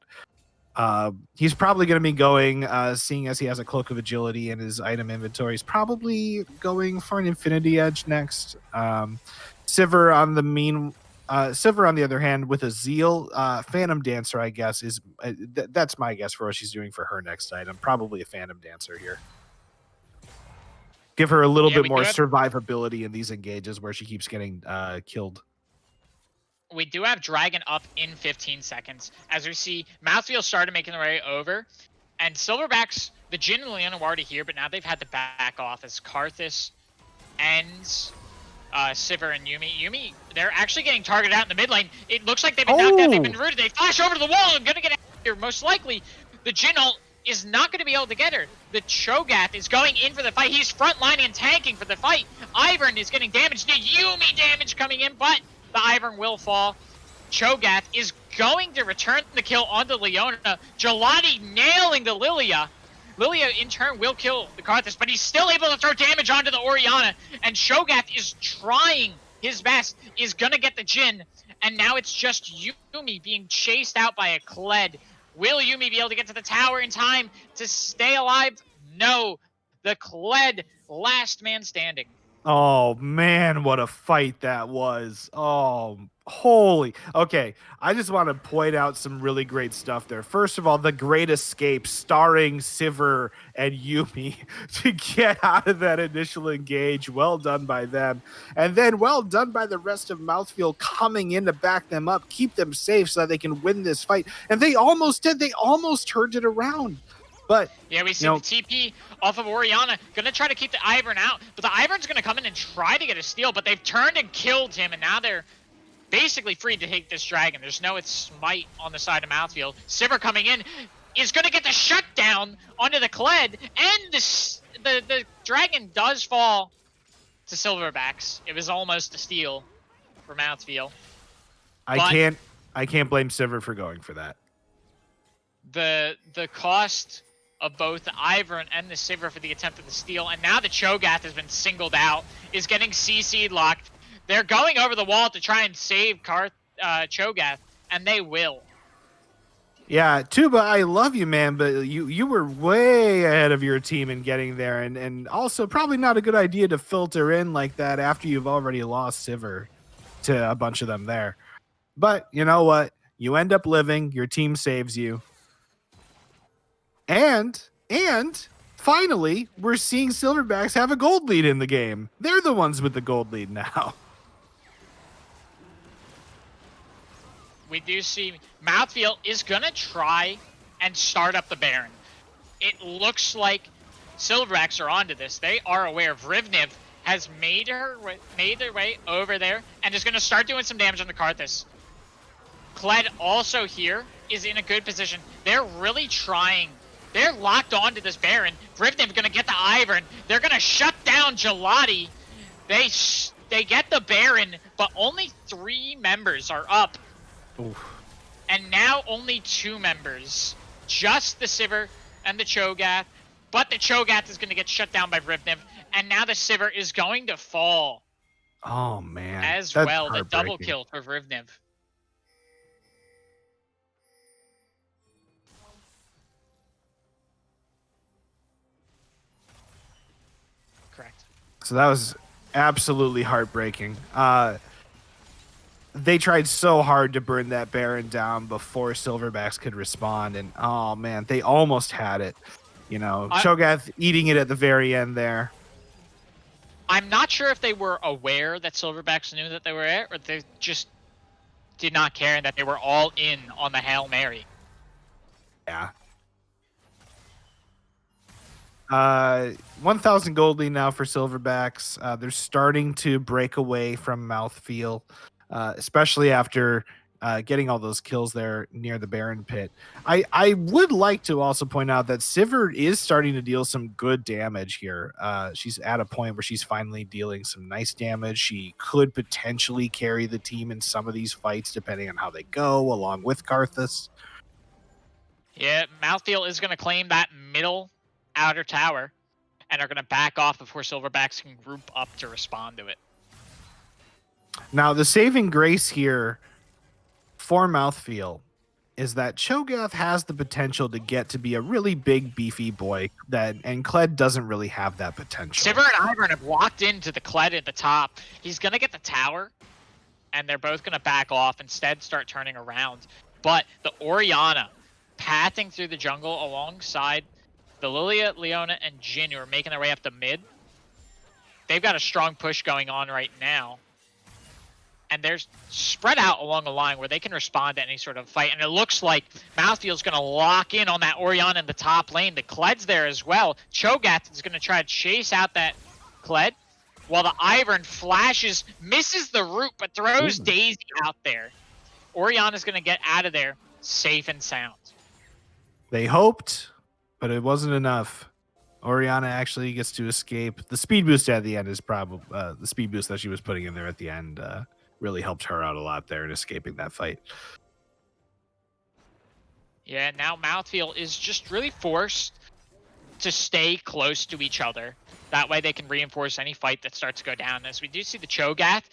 He's probably going to be going, seeing as he has a Cloak of Agility in his item inventory, he's probably going for an Infinity Edge next. Sivir on the other hand, with a Zeal, Phantom Dancer, I guess, is that's my guess for what she's doing for her next item. Probably a Phantom Dancer here. Give her a little bit more survivability in these engages where she keeps getting killed. We do have Dragon up in 15 seconds. As we see, MouthfeeL started making their way over. And Silverbacks, the Jhin and Leona were already here, but now they've had to back off as Karthus ends Sivir and Yuumi. Yuumi, they're actually getting targeted out in the mid lane. It looks like they've been knocked out. They've been rooted. They flash over to the wall. I'm going to get out here. Most likely, the Jhin ult is not going to be able to get her. The Cho'Gath is going in for the fight. He's frontlining and tanking for the fight. Ivern is getting damaged. The Yuumi damage coming in, but the Ivern will fall. Cho'Gath is going to return the kill onto Leona. Gelati nailing the Lilia. Lilia, in turn, will kill the Karthus, but he's still able to throw damage onto the Orianna. And Cho'Gath is trying his best, is going to get the Jhin. And now it's just Yuumi being chased out by a Kled. Will Yuumi be able to get to the tower in time to stay alive? No. The Kled, last man standing. Oh, man, what a fight that was. Oh, holy. Okay, I just want to point out some really great stuff there. First of all, the Great Escape starring Sivir and Yuumi to get out of that initial engage. Well done by them. And then well done by the rest of MouthfeeL coming in to back them up, keep them safe so that they can win this fight. And they almost did. They almost turned it around. But yeah, we see the TP off of Orianna, gonna try to keep the Ivern out, but the Ivern's gonna come in and try to get a steal, but they've turned and killed him, and now they're basically free to take this dragon. There's no smite on the side of MouthfeeL. Sivir coming in is gonna get the shutdown onto the Kled, and the dragon does fall to Silverbacks. It was almost a steal for MouthfeeL. I can't blame Sivir for going for that. The cost of both the Ivern and the Sivir for the attempt at the steal, and now the Cho'Gath has been singled out, is getting CC'd locked. They're going over the wall to try and save Cho'Gath, and they will. Yeah, Tuba, I love you, man, but you were way ahead of your team in getting there, and also probably not a good idea to filter in like that after you've already lost Sivir to a bunch of them there. But you know what? You end up living, your team saves you. And finally, we're seeing Silverbacks have a gold lead in the game. They're the ones with the gold lead now. We do see MouthfeeL is going to try and start up the Baron. It looks like Silverbacks are onto this. They are aware of Rivniv has made their way over there and is going to start doing some damage on the Karthus. Kled also here is in a good position. They're really trying. They're locked onto this Baron. Rivniv going to get the Ivern. They're going to shut down Gelati. They get the Baron, but only 3 members are up. Oof. And now only 2 members. Just the Sivir and the Cho'Gath. But the Cho'Gath is going to get shut down by Rivniv. And now the Sivir is going to fall. Oh, man. As well, the double kill for Rivniv. Correct. So that was absolutely heartbreaking. They tried so hard to burn that Baron down before Silverbacks could respond, and oh man, they almost had it. You know, Cho'Gath eating it at the very end there. I'm not sure if they were aware that Silverbacks knew that they were there, or they just did not care and that they were all in on the Hail Mary. Yeah. 1,000 gold lead now for Silverbacks. They're starting to break away from MouthfeeL, especially after getting all those kills there near the Baron pit. I would like to also point out that Sivir is starting to deal some good damage here. She's at a point where she's finally dealing some nice damage. She could potentially carry the team in some of these fights, depending on how they go, along with Karthus. Yeah, MouthfeeL is going to claim that middle outer tower and are going to back off before Silverbacks can group up to respond to it. Now, the saving grace here for MouthfeeL is that Cho'Gath has the potential to get to be a really big, beefy boy, and Kled doesn't really have that potential. Sivir and Ivern have walked into the Kled at the top. He's going to get the tower, and they're both going to back off, instead start turning around. But the Orianna pathing through the jungle alongside the Lilia, Leona, and Jhin, who are making their way up the mid. They've got a strong push going on right now. And they're spread out along the line where they can respond to any sort of fight. And it looks like MouthfeeL's going to lock in on that Orianna in the top lane. The Kled's there as well. Cho'Gath is going to try to chase out that Kled, while the Ivern flashes, misses the root, but throws Daisy out there. Orianna's going to get out of there safe and sound. They hoped, but it wasn't enough. Orianna actually gets to escape. The speed boost at the end is probably the speed boost that she was putting in there at the end really helped her out a lot there in escaping that fight. Yeah, now MouthfeeL is just really forced to stay close to each other. That way they can reinforce any fight that starts to go down. As we do see the Cho'Gath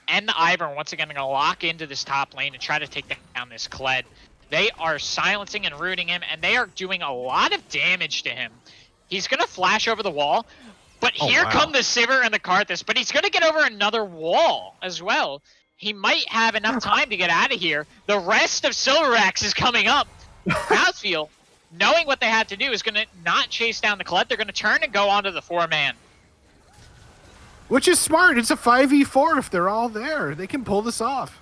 and the Ivern once again going to lock into this top lane and try to take down this Kled. They are silencing and rooting him, and they are doing a lot of damage to him. He's going to flash over the wall, but here come the Sivir and the Karthus, but he's going to get over another wall as well. He might have enough time to get out of here. The rest of Silverbacks is coming up. MouthfeeL, knowing what they had to do, is going to not chase down the Kled. They're going to turn and go onto the 4-man. Which is smart. It's a 5v4 if they're all there. They can pull this off.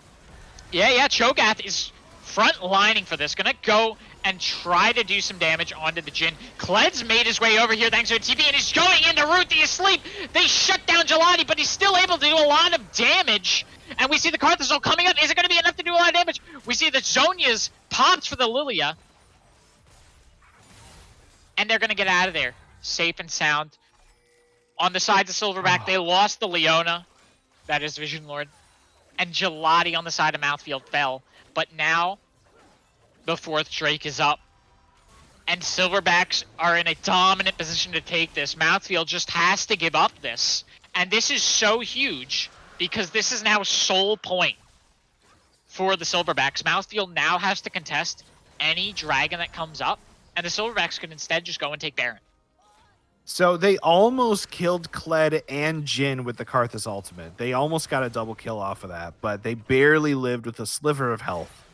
Yeah, Cho'Gath is front lining for this. Gonna go and try to do some damage onto the Jhin. Kled's made his way over here thanks to a TP, and he's going into Root the Asleep. They shut down Jelani, but he's still able to do a lot of damage. And we see the Karthus coming up. Is it going to be enough to do a lot of damage? We see the Zhonya's popped for the Lilia. And they're going to get out of there safe and sound. On the sides of Silverback, they lost the Leona. That is Vision Lord. And Gelati on the side of MouthfeeL fell. But now, the 4th Drake is up. And Silverbacks are in a dominant position to take this. MouthfeeL just has to give up this. And this is so huge, because this is now sole point for the Silverbacks. MouthfeeL now has to contest any dragon that comes up. And the Silverbacks can instead just go and take Baron. So they almost killed Kled and Jhin with the Karthus ultimate. They almost got a double kill off of that, but they barely lived with a sliver of health.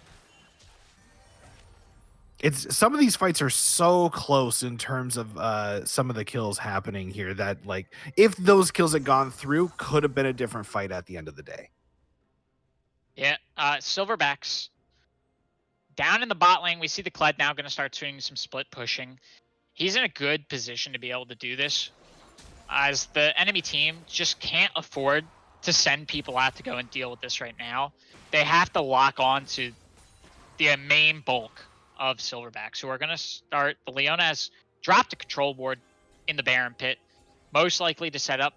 Some of these fights are so close in terms of some of the kills happening here that, like, if those kills had gone through, could have been a different fight at the end of the day. Yeah, Silverbacks down in the bot lane. We see the Kled now going to start doing some split pushing. He's in a good position to be able to do this, as the enemy team just can't afford to send people out to go and deal with this right now. They have to lock on to the main bulk of Silverbacks, who are going to start. The Leona has dropped a control board in the Baron pit, most likely to set up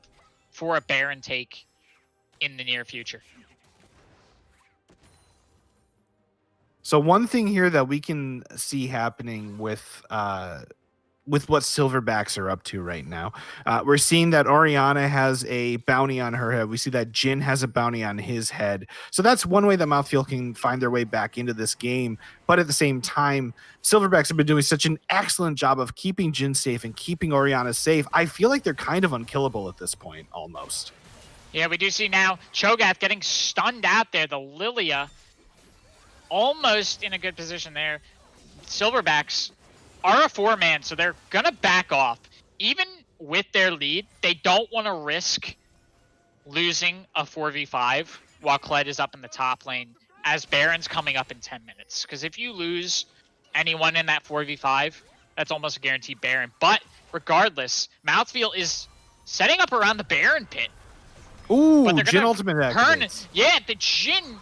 for a Baron take in the near future. So one thing here that we can see happening with what Silverbacks are up to right now. We're seeing that Orianna has a bounty on her head. We see that Jhin has a bounty on his head. So that's one way that MouthfeeL can find their way back into this game. But at the same time, Silverbacks have been doing such an excellent job of keeping Jhin safe and keeping Orianna safe. I feel like they're kind of unkillable at this point, almost. Yeah, we do see now Cho'Gath getting stunned out there. The Lilia almost in a good position there. Silverbacks are a 4-man, so they're going to back off. Even with their lead, they don't want to risk losing a 4v5 while Kled is up in the top lane, as Baron's coming up in 10 minutes. Because if you lose anyone in that 4v5, that's almost a guaranteed Baron. But regardless, MouthfeeL is setting up around the Baron pit. Ooh, But they're Jhin gonna ultimate turn. activates. Yeah, the Jhin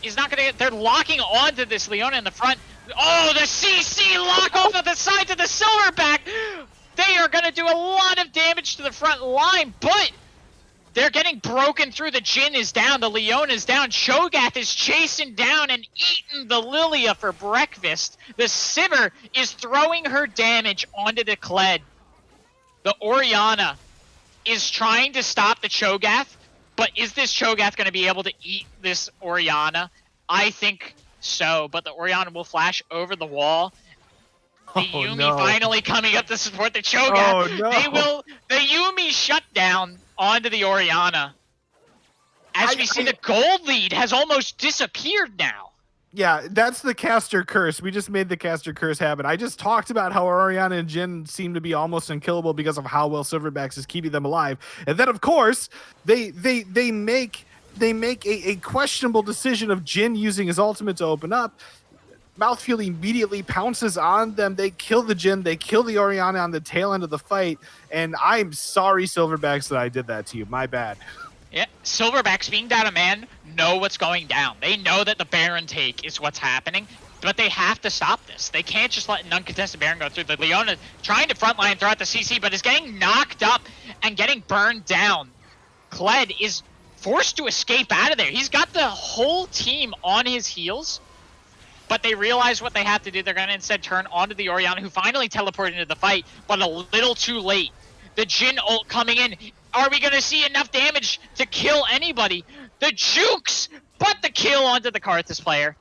is not gonna get. They're locking onto this Leona in the front. Oh, the CC lock off of the side to the Silverback. They are gonna do a lot of damage to the front line, but they're getting broken through. The Jhin is down. The Leona is down. Cho'Gath is chasing down and eating the Lilia for breakfast. The Sivir is throwing her damage onto the Kled. The Orianna is trying to stop the Cho'Gath, but is this Cho'Gath going to be able to eat this Orianna? I think so, but the Orianna will flash over the wall. The Yuumi finally coming up to support the Cho'Gath. Oh, no. The Yuumi shut down onto the Orianna. As we see, the gold lead has almost disappeared now. Yeah, that's the caster curse. We just made the caster curse happen. I just talked about how Orianna and Jhin seem to be almost unkillable because of how well Silverbacks is keeping them alive. And then, of course, they make a questionable decision of Jhin using his ultimate to open up. MouthfeeL immediately pounces on them. They kill the Jhin. They kill the Orianna on the tail end of the fight. And I'm sorry, Silverbacks, that I did that to you. My bad. Yeah, Silverbacks being down a man know what's going down. They know that the Baron take is what's happening, but they have to stop this. They can't just let an uncontested Baron go through. The Leona trying to frontline throughout the CC, but is getting knocked up and getting burned down. Kled is forced to escape out of there. He's got the whole team on his heels, but they realize what they have to do. They're going to instead turn onto the Orianna, who finally teleported into the fight, but a little too late. The Jhin ult coming in. Are we going to see enough damage to kill anybody? The jukes, but the kill onto the Karthus player.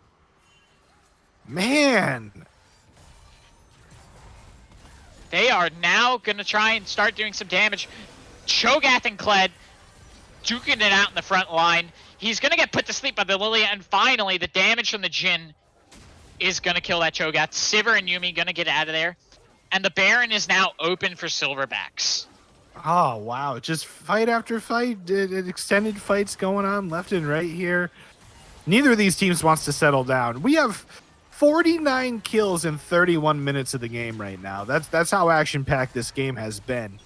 Man. They are now going to try and start doing some damage. Cho'Gath and Kled duking it out in the front line. He's going to get put to sleep by the Lilia, and finally the damage from the Jhin is going to kill that Cho'Gath. Sivir and Yuumi going to get out of there. And the Baron is now open for Silverbacks. Oh, wow. Just fight after fight. Extended fights going on left and right here. Neither of these teams wants to settle down. We have 49 kills in 31 minutes of the game right now. That's how action-packed this game has been.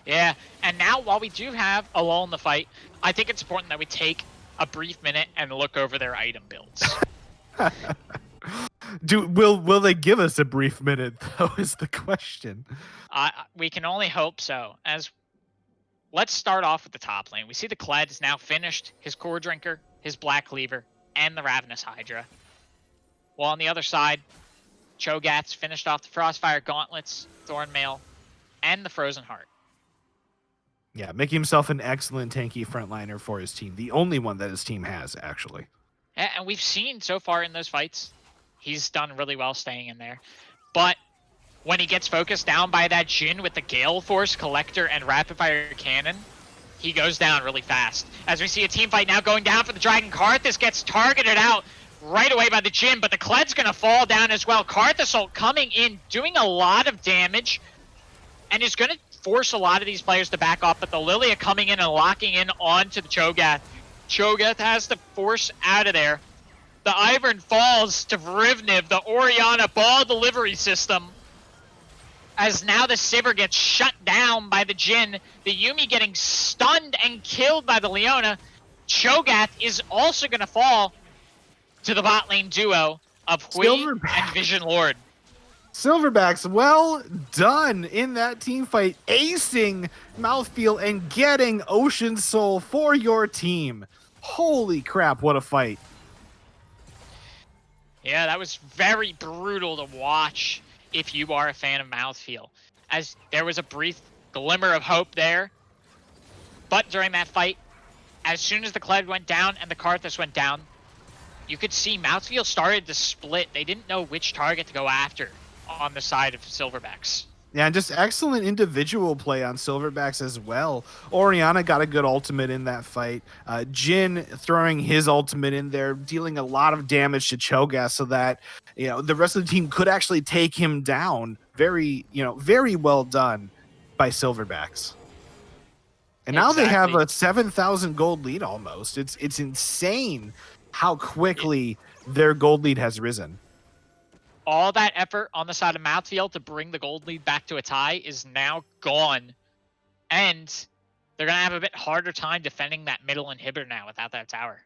Yeah, and now while we do have a lull in the fight, I think it's important that we take a brief minute and look over their item builds. Will they give us a brief minute, though, is the question. We can only hope so. Let's start off with the top lane. We see the Kled is now finished his Core Drinker, his Black Cleaver, and the Ravenous Hydra. While on the other side, Cho'Gath's finished off the Frostfire Gauntlets, Thornmail, and the Frozen Heart. Yeah, making himself an excellent tanky frontliner for his team. The only one that his team has, actually. And we've seen so far in those fights, he's done really well staying in there. But when he gets focused down by that Jhin with the Gale Force, Collector, and Rapid Fire Cannon, he goes down really fast. As we see a team fight now going down for the Dragon. Karthus gets targeted out right away by the Jhin, but the Kled's going to fall down as well. Karthus ult coming in, doing a lot of damage, and is going to force a lot of these players to back off, but the Lilia coming in and locking in onto the Cho'Gath. Cho'Gath has to force out of there. The Ivern falls to Vrivniv, the Orianna ball delivery system. As now the Sivir gets shut down by the Jhin. The Yuumi getting stunned and killed by the Leona. Cho'Gath is also going to fall to the bot lane duo of Hui and Vision Lord. Silverbacks, well done in that team fight, acing MouthfeeL and getting Ocean Soul for your team. Holy crap, what a fight. Yeah, that was very brutal to watch if you are a fan of MouthfeeL. As there was a brief glimmer of hope there, but during that fight, as soon as the Kled went down and the Karthus went down, you could see MouthfeeL started to split. They didn't know which target to go after on the side of Silverbacks. Yeah, and just excellent individual play on Silverbacks as well. Orianna got a good ultimate in that fight. Jhin throwing his ultimate in there, dealing a lot of damage to Cho'Gath so that, the rest of the team could actually take him down. Very well done by Silverbacks. And now they have a 7,000 gold lead almost. It's insane how quickly their gold lead has risen. All that effort on the side of MouthfeeL to bring the gold lead back to a tie is now gone. And they're going to have a bit harder time defending that middle inhibitor now without that tower.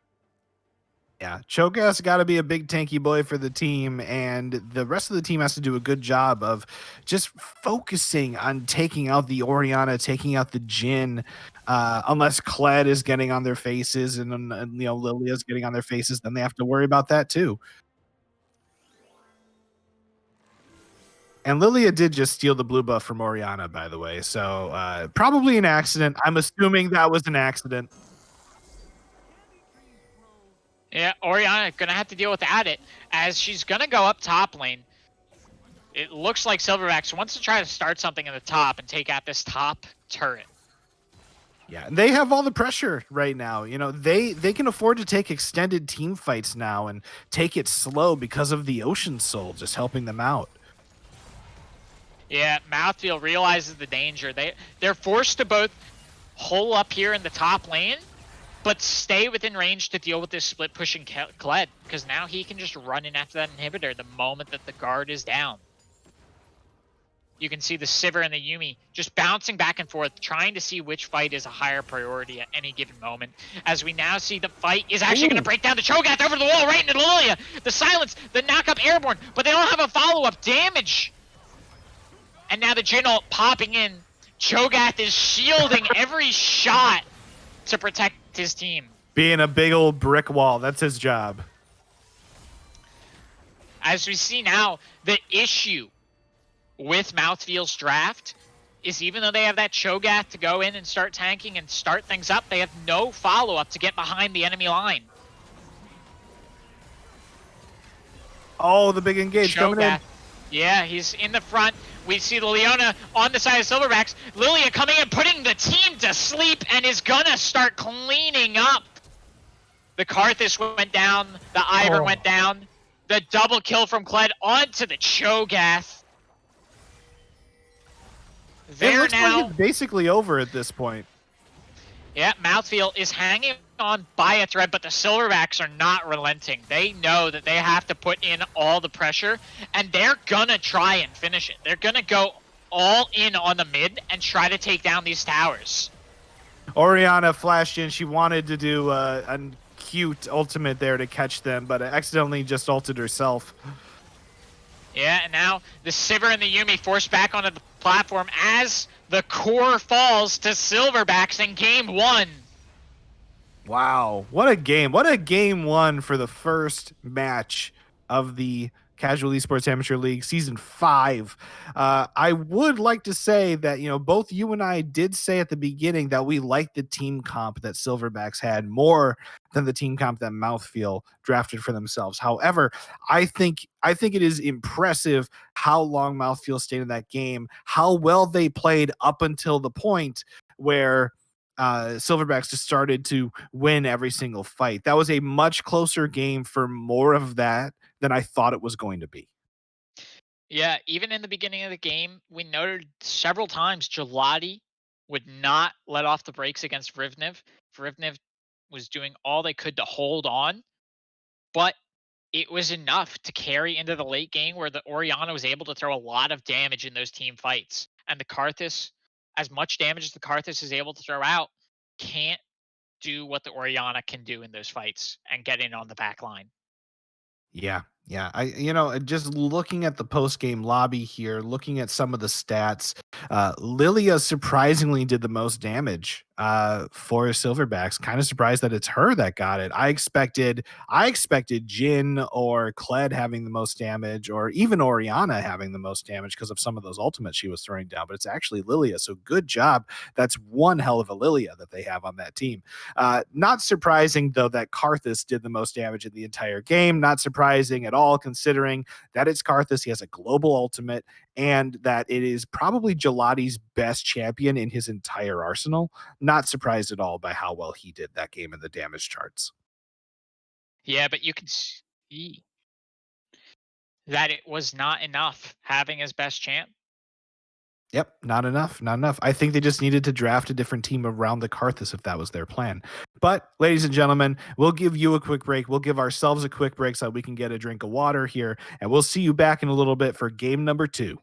Yeah, Cho'Gath's got to be a big tanky boy for the team, and the rest of the team has to do a good job of just focusing on taking out the Orianna, taking out the Jhin, unless Kled is getting on their faces and Lilia's getting on their faces, then they have to worry about that too. And Lilia did just steal the blue buff from Orianna, by the way, so probably an accident. I'm assuming that was an accident. Yeah, Orianna gonna have to deal with it as she's gonna go up top lane. It looks like Silverbacks wants to try to start something in the top and take out this top turret. Yeah, they have all the pressure right now. They can afford to take extended team fights now and take it slow because of the Ocean Soul just helping them out. Yeah, MouthfeeL realizes the danger. They're forced to both hole up here in the top lane, but stay within range to deal with this split pushing Kled, because now he can just run in after that inhibitor the moment that the guard is down. You can see the Sivir and the Yuumi just bouncing back and forth, trying to see which fight is a higher priority at any given moment. As we now see the fight is actually going to break down the Cho'Gath over the wall right into Lilia. The silence, the knock-up airborne, but they don't have a follow-up damage. And now the Jhin ult popping in. Cho'Gath is shielding every shot to protect his team. Being a big old brick wall, that's his job. As we see now, the issue with MouthfeeL's draft is even though they have that Cho'Gath to go in and start tanking and start things up, they have no follow-up to get behind the enemy line. Oh, the big engage coming in. Yeah, he's in the front. We see Leona on the side of Silverbacks. Lilia coming in, putting the team to sleep, and is gonna start cleaning up. The Karthus went down. The Ivern went down. The double kill from Kled onto the Cho'Gath. It looks like it's basically over at this point. Yeah, MouthfeeL is hanging on by a thread, but the Silverbacks are not relenting. They know that they have to put in all the pressure, and they're gonna try and finish it. They're gonna go all in on the mid and try to take down these towers. Orianna flashed in. She wanted to do a cute ultimate there to catch them, but accidentally just ulted herself. Yeah, and now the Sivir and the Yuumi forced back onto the platform as the core falls to Silverbacks in game 1. Wow, what a game. What a game 1 for the first match of the Casual Esports Amateur League Season 5. I would like to say that, both you and I did say at the beginning that we liked the team comp that Silverbacks had more than the team comp that MouthfeeL drafted for themselves. However, I think it is impressive how long MouthfeeL stayed in that game, how well they played up until the point where Silverbacks just started to win every single fight. That was a much closer game for more of that than I thought it was going to be. Yeah, even in the beginning of the game, we noted several times Gelati would not let off the brakes against Rivnev. Rivnev was doing all they could to hold on, but it was enough to carry into the late game where the Orianna was able to throw a lot of damage in those team fights. And the Karthus, as much damage as the Karthus is able to throw out, can't do what the Orianna can do in those fights and get in on the back line. Yeah. Yeah. Just looking at the post game lobby here, looking at some of the stats, Lilia surprisingly did the most damage for Silverbacks. Kind of surprised that it's her that got it. I expected Jhin or Kled having the most damage, or even Orianna having the most damage because of some of those ultimates she was throwing down, but it's actually Lilia. So good job. That's one hell of a Lilia that they have on that team. Not surprising, though, that Karthus did the most damage in the entire game. Not surprising at all, considering that it's Karthus. He has a global ultimate, and that it is probably Gelati's best champion in his entire arsenal. Not surprised at all by how well he did that game in the damage charts. Yeah, but you can see that it was not enough having his best champ. Yep, not enough, not enough. I think they just needed to draft a different team around the Karthus if that was their plan. But, ladies and gentlemen, we'll give you a quick break. We'll give ourselves a quick break so that we can get a drink of water here, and we'll see you back in a little bit for game number 2.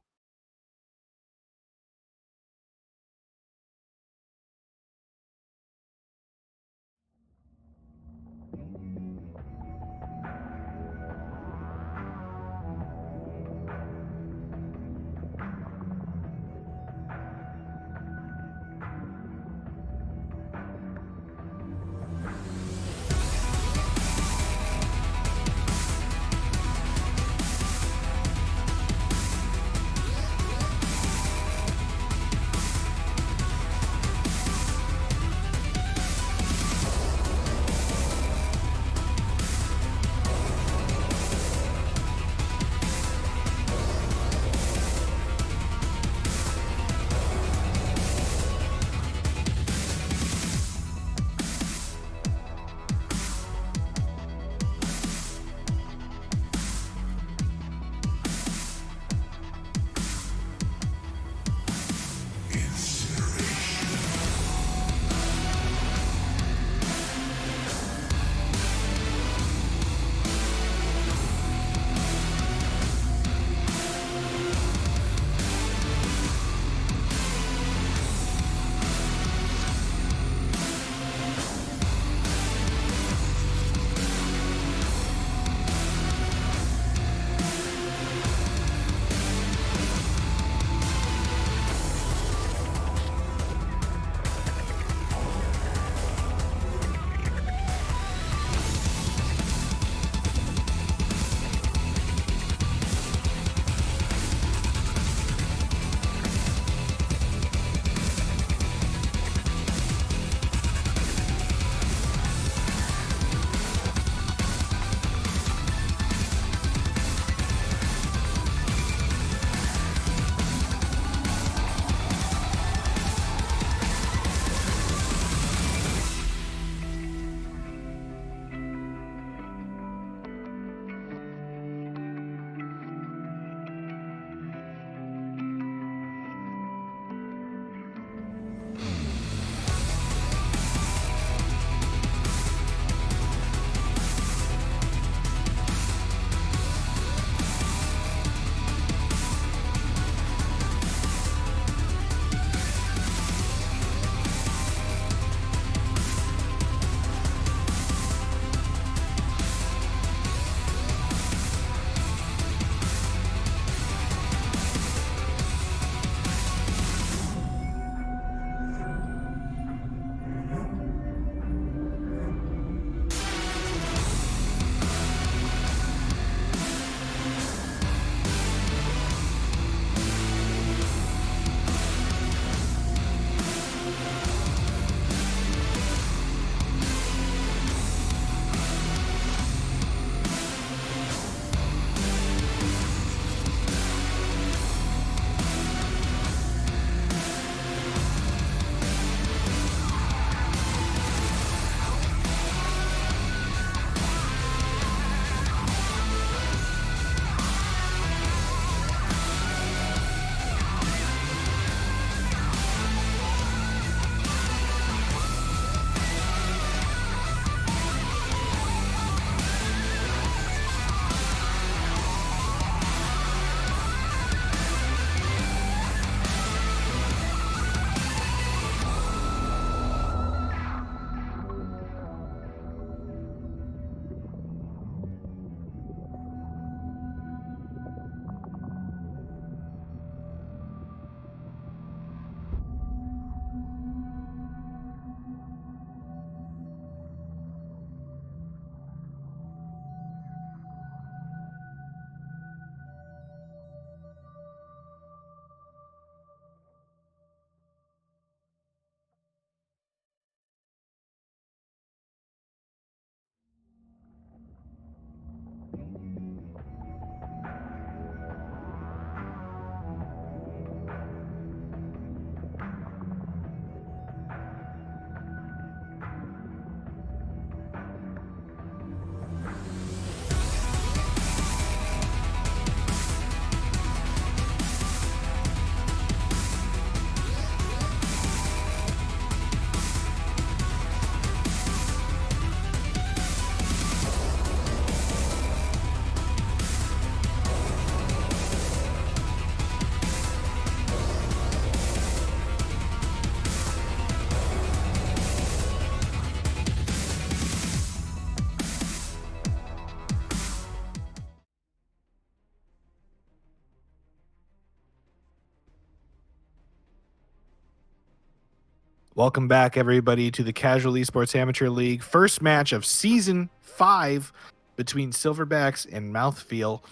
Welcome back, everybody, to the Casual Esports Amateur League. First match of Season 5 between Silverbacks and MouthfeeL.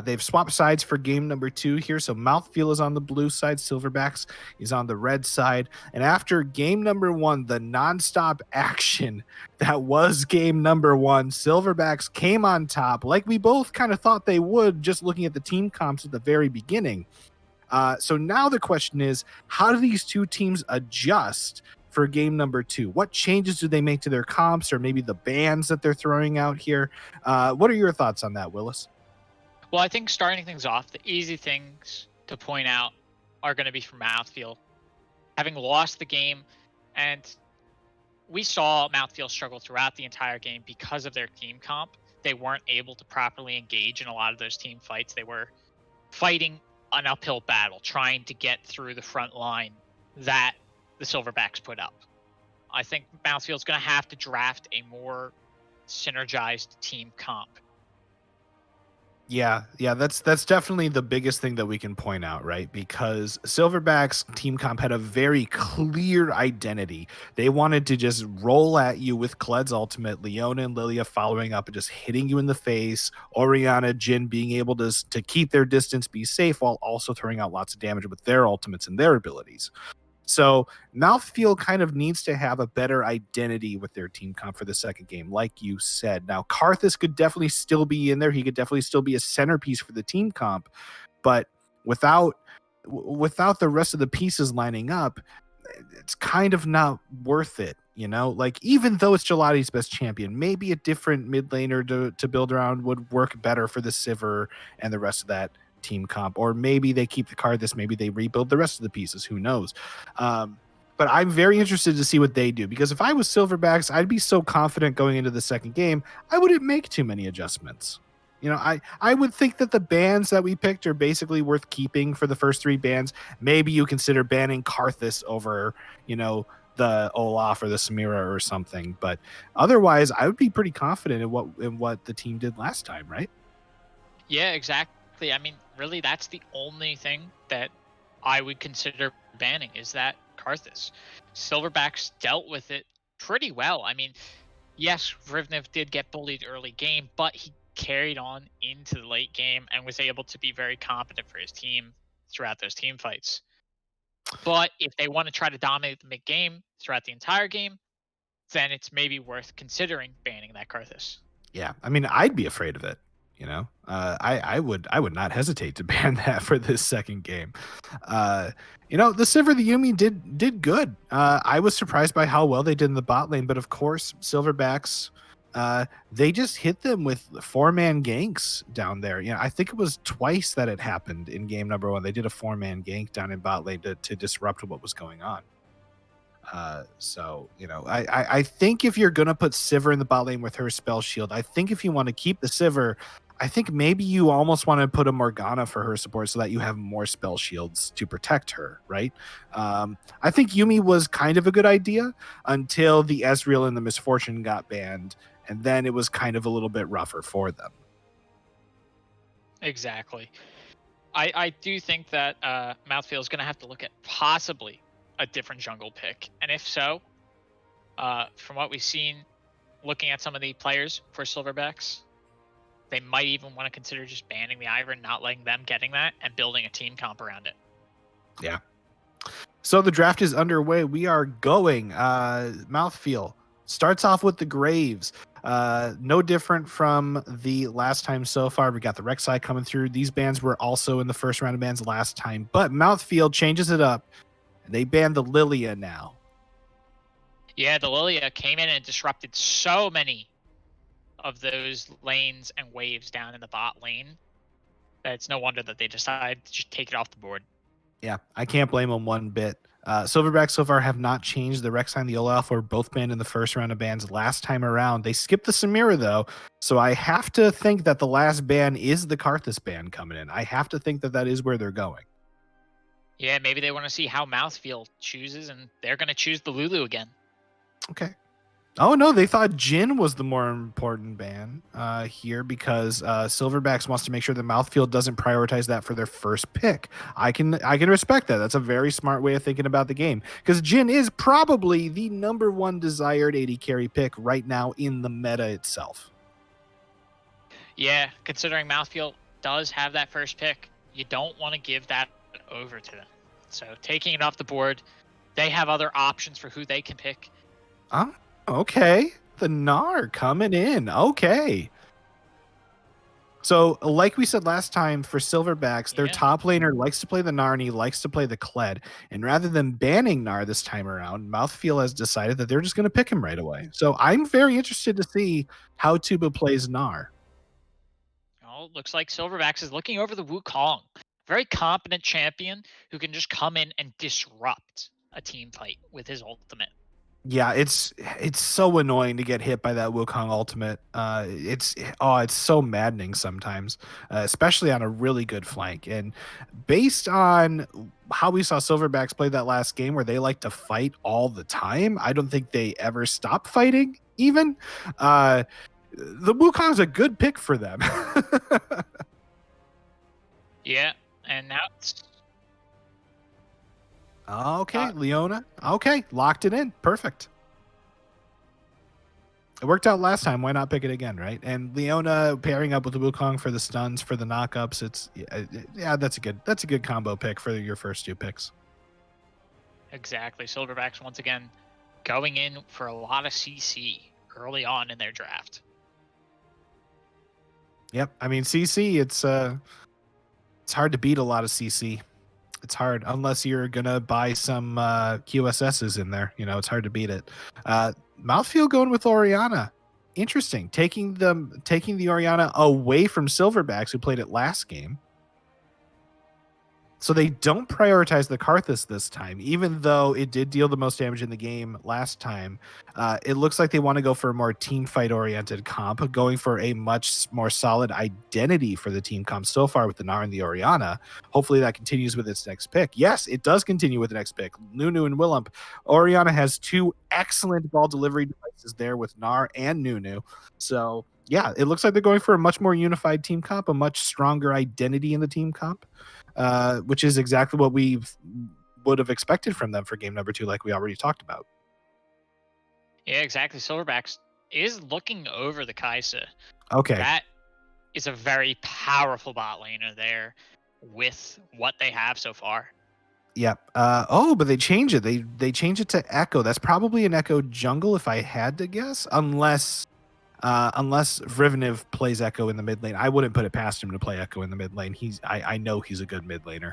They've swapped sides for game number 2 here. So MouthfeeL is on the blue side, Silverbacks is on the red side. And after game number 1, the nonstop action that was game number 1, Silverbacks came on top like we both kind of thought they would, just looking at the team comps at the very beginning. So now the question is, how do these two teams adjust for game number 2? What changes do they make to their comps or maybe the bans that they're throwing out here? What are your thoughts on that, Willis? Well, I think starting things off, the easy things to point out are going to be from MouthfeeL. Having lost the game, and we saw MouthfeeL struggle throughout the entire game because of their team comp. They weren't able to properly engage in a lot of those team fights. They were fighting an uphill battle, trying to get through the front line that the Silverbacks put up. I think MouthfeeL's going to have to draft a more synergized team comp. Yeah, that's definitely the biggest thing that we can point out, right? Because Silverbacks team comp had a very clear identity. They wanted to just roll at you with Kled's ultimate, Leona and Lilia following up and just hitting you in the face, Orianna, Jhin being able to keep their distance, be safe, while also throwing out lots of damage with their ultimates and their abilities. So MouthfeeL kind of needs to have a better identity with their team comp for the second game, like you said. Now, Karthus could definitely still be in there. He could definitely still be a centerpiece for the team comp, but without the rest of the pieces lining up, it's kind of not worth it. You know, like even though it's Gelati's best champion, maybe a different mid laner to build around would work better for the Sivir and the rest of that team comp, or maybe they keep the card this, maybe they rebuild the rest of the pieces, who knows. But I'm very interested to see what they do, because if I was Silverbacks, I'd be so confident going into the second game, I wouldn't make too many adjustments. You know, I would think that the bans that we picked are basically worth keeping for the first 3 bans. Maybe you consider banning Karthus over, you know, the Olaf or the Samira or something, but otherwise I would be pretty confident in what the team did last time, right? Yeah, exactly. I mean, really, that's the only thing that I would consider banning, is that Karthus. Silverbacks dealt with it pretty well. I mean, yes, Rivnev did get bullied early game, but he carried on into the late game and was able to be very competent for his team throughout those team fights. But if they want to try to dominate the mid game throughout the entire game, then it's maybe worth considering banning that Karthus. Yeah, I mean, I'd be afraid of it. You know, I would not hesitate to ban that for this second game. You know, the Sivir, the Yuumi did good. I was surprised by how well they did in the bot lane, but of course, Silverbacks, they just hit them with 4-man ganks down there. You know, I think it was twice that it happened in game number 1. They did a 4-man gank down in bot lane to disrupt what was going on. So, you know, I think if you're going to put Sivir in the bot lane with her spell shield, I think if you want to keep the Sivir, I think maybe you almost want to put a Morgana for her support so that you have more spell shields to protect her, right? I think Yuumi was kind of a good idea until the Ezreal and the Misfortune got banned, and then it was kind of a little bit rougher for them. Exactly. I do think that MouthfeeL is going to have to look at possibly a different jungle pick. And if so, from what we've seen, looking at some of the players for Silverbacks, they might even want to consider just banning the Ivern, not letting them getting that, and building a team comp around it. Yeah. So the draft is underway. We are going. MouthfeeL starts off with the Graves. No different from the last time so far. We got the Rek'Sai coming through. These bans were also in the first round of bans last time, but MouthfeeL changes it up. They banned the Lilia now. Yeah, the Lilia came in and disrupted so many of those lanes and waves down in the bot lane that it's no wonder that they decided to just take it off the board. Yeah, I can't blame them one bit. Silverbacks so far have not changed. The Rek'Sai and the Olaf were both banned in the first round of bans last time around. They skipped the Samira, though, so I have to think that the last ban is the Karthus ban coming in. I have to think that is where they're going. Yeah, maybe they want to see how MouthfeeL chooses, and they're going to choose the Lulu again. Okay. Oh no, they thought Jin was the more important ban here because Silverbacks wants to make sure that MouthfeeL doesn't prioritize that for their first pick. I can respect that. That's a very smart way of thinking about the game because Jin is probably the number one desired AD carry pick right now in the meta itself. Yeah, considering MouthfeeL does have that first pick, you don't want to give that over to them. So taking it off the board, they have other options for who they can pick. Oh, okay. The Gnar coming in. Okay. So, like we said last time, for Silverbacks, their Yeah. top laner likes to play the Gnar and he likes to play the Kled. And rather than banning Gnar this time around, MouthfeeL has decided that they're just going to pick him right away. So, I'm very interested to see how Tuba plays Gnar. Oh, looks like Silverbacks is looking over the Wukong. Very competent champion who can just come in and disrupt a team fight with his ultimate. Yeah, it's so annoying to get hit by that Wukong ultimate. It's so maddening sometimes, especially on a really good flank. And based on how we saw Silverbacks play that last game, where they like to fight all the time, I don't think they ever stop fighting. Even the Wukong's a good pick for them. Yeah, and now it's Okay, Leona. Okay, locked it in. Perfect. It worked out last time. Why not pick it again, right? And Leona pairing up with the Wukong for the stuns for the knockups. Yeah, that's a good combo pick for your first two picks. exactly Silverbacks once again going in for a lot of CC early on in their draft. Yep. I mean, CC. It's hard to beat a lot of CC. It's hard unless you're gonna buy some QSSs in there. You know, it's hard to beat it. MouthfeeL going with Orianna. Interesting. Taking the Orianna away from Silverbacks, who played it last game. So they don't prioritize the Karthus this time, even though it did deal the most damage in the game last time. It looks like they want to go for a more team fight oriented comp, going for a much more solid identity for the team comp so far with the Gnar and the Orianna. Hopefully that continues with its next pick. Yes, it does continue with the next pick. Nunu and Willump. Orianna has two excellent ball delivery devices there with Gnar and Nunu. So yeah, it looks like they're going for a much more unified team comp, a much stronger identity in the team comp. Which is exactly what we would have expected from them for game number 2, like we already talked about. Yeah, exactly. Silverbacks is looking over the Kaisa. Okay. That is a very powerful bot laner there with what they have so far. Yep. But they change it. They change it to Echo. That's probably an Echo jungle if I had to guess, unless Vrivenov plays Echo in the mid lane. I wouldn't put it past him to play Echo in the mid lane. I know he's a good mid laner.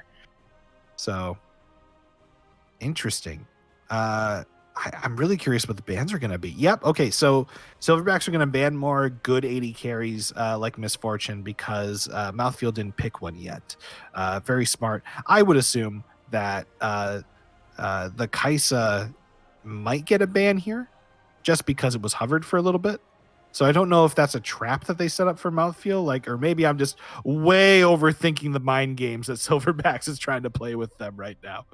So interesting. I'm really curious what the bans are going to be. Yep. Okay. So Silverbacks are going to ban more good 80 carries like Misfortune because MouthfeeL didn't pick one yet. Very smart. I would assume that the Kaisa might get a ban here just because it was hovered for a little bit. So I don't know if that's a trap that they set up for MouthfeeL, or maybe I'm just way overthinking the mind games that Silverbacks is trying to play with them right now.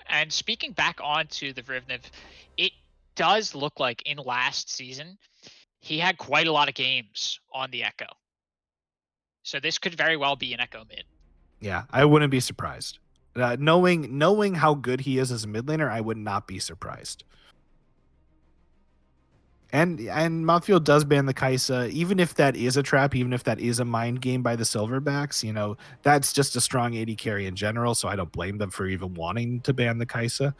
And speaking back onto the Vrivenov, it does look like in last season he had quite a lot of games on the Echo. So this could very well be an Echo mid. Yeah, I wouldn't be surprised. Knowing how good he is as a mid laner, I would not be surprised. And MouthfeeL does ban the Kaisa, even if that is a trap, even if that is a mind game by the Silverbacks. You know, that's just a strong 80 carry in general, so I don't blame them for even wanting to ban the Kaisa.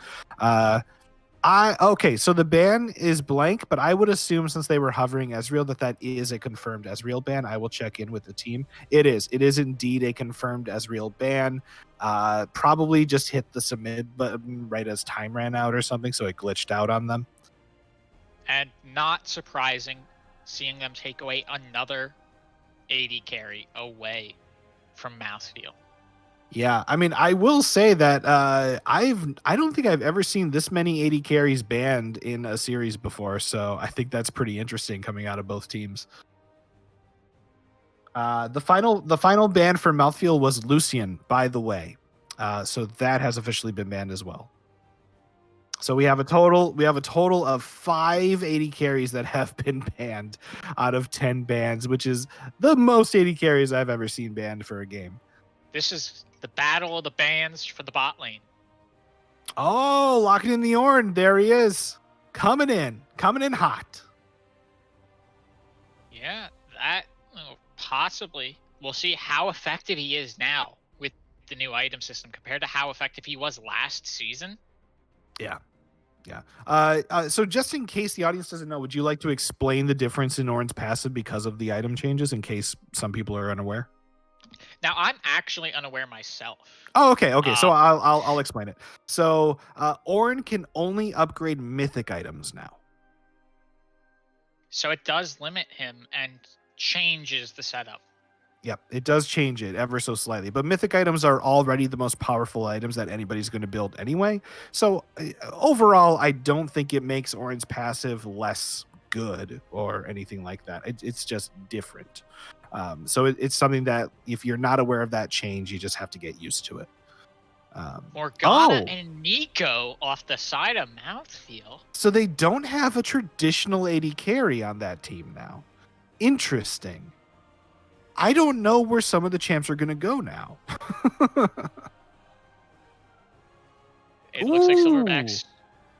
Okay, so the ban is blank, but I would assume since they were hovering Ezreal that is a confirmed Ezreal ban. I will check in with the team. It is indeed a confirmed Ezreal ban. Probably just hit the submit button right as time ran out or something, so it glitched out on them. And not surprising seeing them take away another 80 carry away from MouthfeeL. Yeah, I mean, I will say that I don't think I've ever seen this many 80 carries banned in a series before, so I think that's pretty interesting coming out of both teams. The final ban for MouthfeeL was Lucian, by the way. So that has officially been banned as well. So we have a total of 5 AD carries that have been banned out of 10 bans, which is the most AD carries I've ever seen banned for a game. This is the battle of the bans for the bot lane. Oh, locking in the Ornn. There he is. Coming in hot. Yeah, that possibly. We'll see how effective he is now with the new item system compared to how effective he was last season. Yeah. So just in case the audience doesn't know, would you like to explain the difference in Ornn's passive because of the item changes in case some people are unaware? Now, I'm actually unaware myself. Oh, okay. So I'll explain it. So Ornn can only upgrade mythic items now. So it does limit him and changes the setup. Yep, it does change it ever so slightly, but mythic items are already the most powerful items that anybody's going to build anyway. So overall, I don't think it makes Ornn's passive less good or anything like that. It's just different. So it's something that if you're not aware of that change, you just have to get used to it. Morgana and Nico off the side of MouthfeeL. So they don't have a traditional AD carry on that team now. Interesting. I don't know where some of the champs are going to go now. It looks like Silverbacks,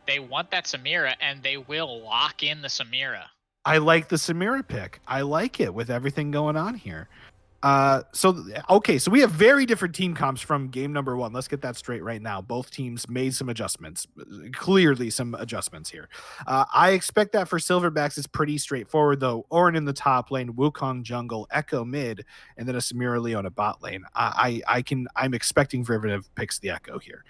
they want that Samira, and they will lock in the Samira. I like the Samira pick. I like it with everything going on here. So we have very different team comps from game number 1. Let's get that straight right now. Both teams made some adjustments, clearly some adjustments here. I expect that for Silverbacks is pretty straightforward though. Ornn in the top lane, Wukong jungle, Echo mid, and then a Samira Leona bot lane. I'm expecting Veritiv picks the Echo here.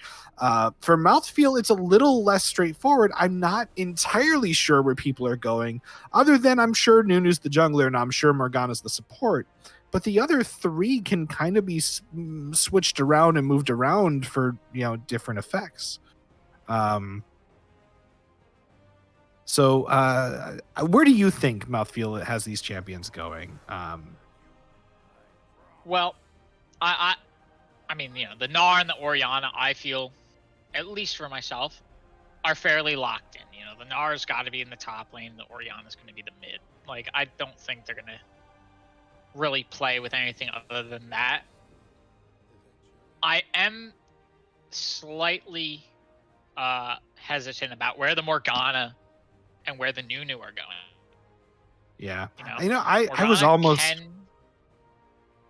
For MouthfeeL, it's a little less straightforward. I'm not entirely sure where people are going, other than I'm sure Nunu's the jungler and I'm sure Morgana's the support. But the other 3 can kind of be switched around and moved around for, different effects. So where do you think MouthfeeL has these champions going? Well, I mean, the Gnar and the Orianna, I feel, at least for myself, are fairly locked in. The Gnar's got to be in the top lane. The Orianna's going to be the mid. Like, I don't think they're going to really play with anything other than that. I am slightly hesitant about where the Morgana and where the Nunu are going. Yeah. I was almost...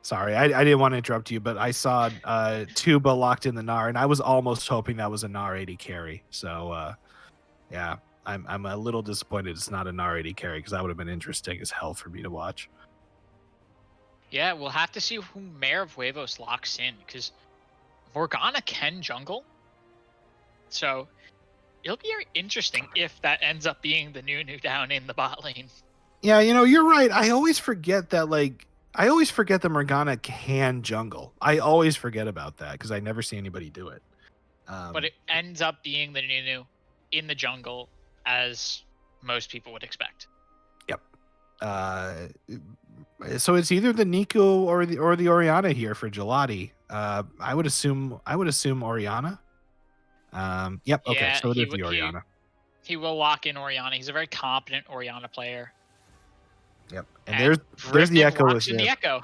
Sorry, I didn't want to interrupt you, but I saw Tuba locked in the Gnar, and I was almost hoping that was a Gnar 80 carry. So, yeah, I'm a little disappointed it's not a Gnar 80 carry because that would have been interesting as hell for me to watch. Yeah, we'll have to see who Mayor of Huevos locks in, because Morgana can jungle. So it'll be very interesting if that ends up being the Nunu down in the bot lane. Yeah, you're right. I always forget that Morgana can jungle. I always forget about that because I never see anybody do it. But it ends up being the Nunu in the jungle, as most people would expect. Yep. So it's either the Nico or the Orianna here for Gelati. I would assume Orianna. Yep. Yeah, okay. So it is the Orianna. He will lock in Orianna. He's a very competent Orianna player. Yep. And there's the Echo with the Echo.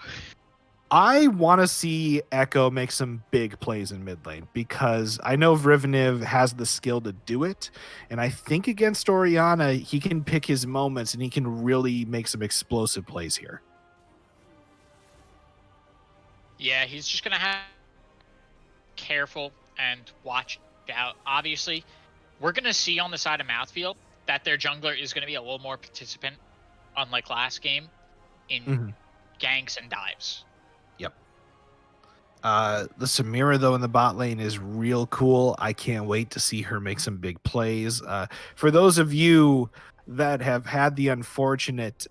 I want to see Echo make some big plays in mid lane because I know Vrivenov has the skill to do it. And I think against Orianna, he can pick his moments and he can really make some explosive plays here. Yeah, he's just going to have careful and watch out. Obviously, we're going to see on the side of MouthfeeL that their jungler is going to be a little more participant, unlike last game, in ganks and dives. Yep. The Samira, though, in the bot lane is real cool. I can't wait to see her make some big plays. For those of you that have had the unfortunate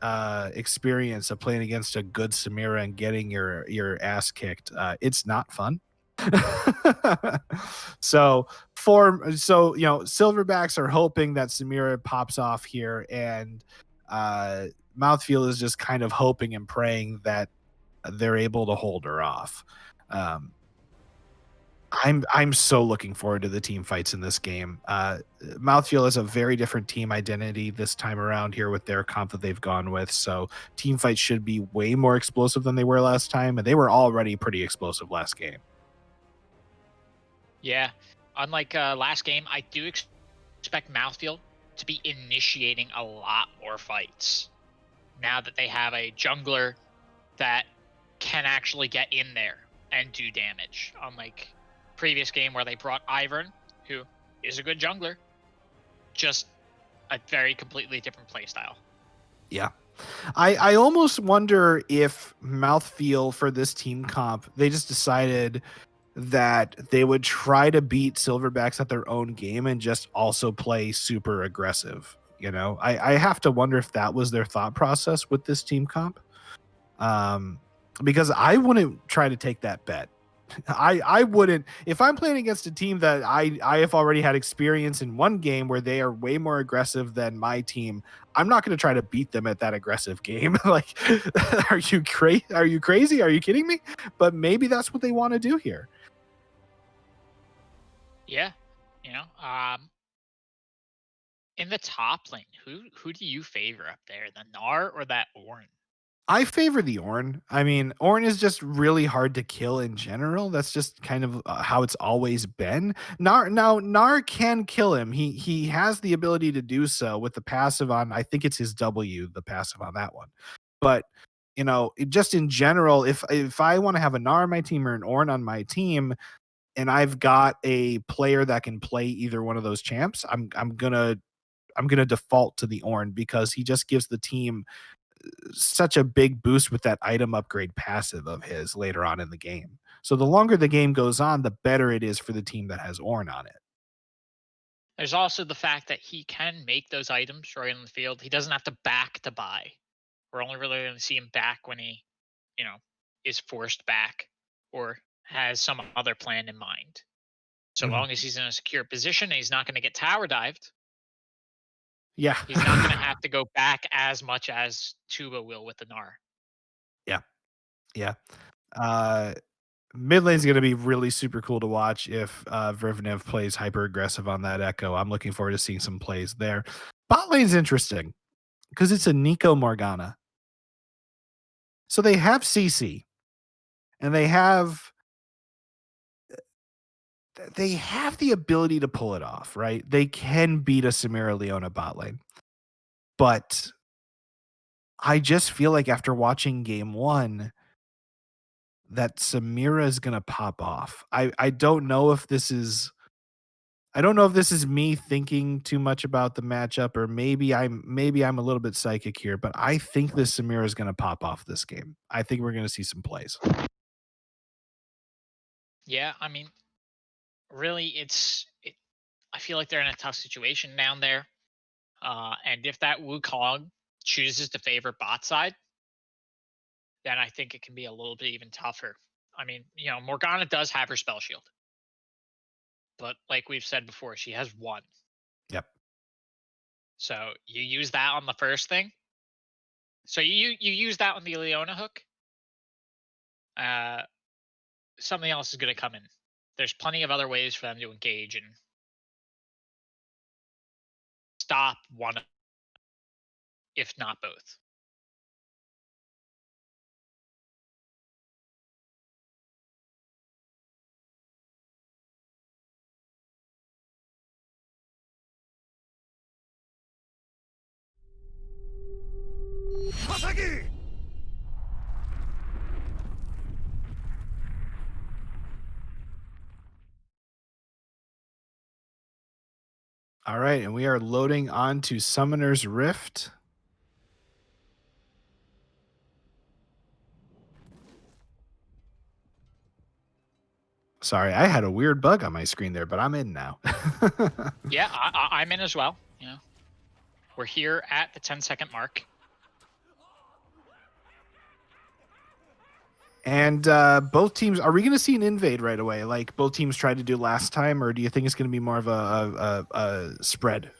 experience of playing against a good Samira and getting your ass kicked, it's not fun. So Silverbacks are hoping that Samira pops off here, and MouthfeeL is just kind of hoping and praying that they're able to hold her off. I'm so looking forward to the team fights in this game. MouthfeeL is a very different team identity this time around here with their comp that they've gone with. So team fights should be way more explosive than they were last time, and they were already pretty explosive last game. Yeah. Unlike last game, I do expect MouthfeeL to be initiating a lot more fights now that they have a jungler that can actually get in there and do damage. Unlike previous game where they brought Ivern, who is a good jungler, just a very completely different playstyle. Yeah. I almost wonder if MouthfeeL for this team comp, they just decided that they would try to beat Silverbacks at their own game and just also play super aggressive. You know, I have to wonder if that was their thought process with this team comp. Um, because I wouldn't try to take that bet. I wouldn't if I'm playing against a team that I have already had experience in one game where they are way more aggressive than my team. I'm not going to try to beat them at that aggressive game. Like, are you crazy? Are you crazy? Are you kidding me? But maybe that's what they want to do here. Yeah. You know, in the top lane, who do you favor up there? The Gnar or that Ornn? I favor the Ornn. I mean, Ornn is just really hard to kill in general. That's just kind of how it's always been. Nar can kill him. He has the ability to do so with the passive on. I think it's his W, the passive on that one. But you know, just in general, if I want to have a Gnar on my team or an Ornn on my team, and I've got a player that can play either one of those champs, I'm gonna default to the Ornn because he just gives the team such a big boost with that item upgrade passive of his later on in the game. So the longer the game goes on, the better it is for the team that has Ornn on it. There's also the fact that he can make those items right on the field. He doesn't have to back to buy. We're only really going to see him back when he, you know, is forced back or has some other plan in mind. So Mhm. long as he's in a secure position and he's not going to get tower dived, Yeah. he's not going to have to go back as much as Tuba will with the Gnar. Yeah. Yeah. Uh, Mid lane's going to be really super cool to watch if Vervenev plays hyper aggressive on that Echo. I'm looking forward to seeing some plays there. Bot lane's interesting because it's a Nico Morgana. So they have CC and they have the ability to pull it off, right? They can beat a Samira Leona bot lane. But I just feel like after watching game one, that Samira is gonna pop off. I don't know if this is me thinking too much about the matchup, or maybe I'm a little bit psychic here, but I think this Samira is gonna pop off this game. I think we're gonna see some plays. Yeah, I mean, really, I feel like they're in a tough situation down there. And if that Wukong chooses to favor bot side, then I think it can be a little bit even tougher. I mean, you know, Morgana does have her spell shield, but like we've said before, she has one. Yep. So you use that on the first thing. So you use that on the Leona hook. Uh, Something else is going to come in. There's plenty of other ways for them to engage and stop one, if not both. All right, and we are loading on to Summoner's Rift. Sorry, I had a weird bug on my screen there, but I'm in now. Yeah, I'm in as well. You know, we're here at the 10-second mark. And both teams, are we going to see an invade right away, like both teams tried to do last time, or do you think it's going to be more of a spread?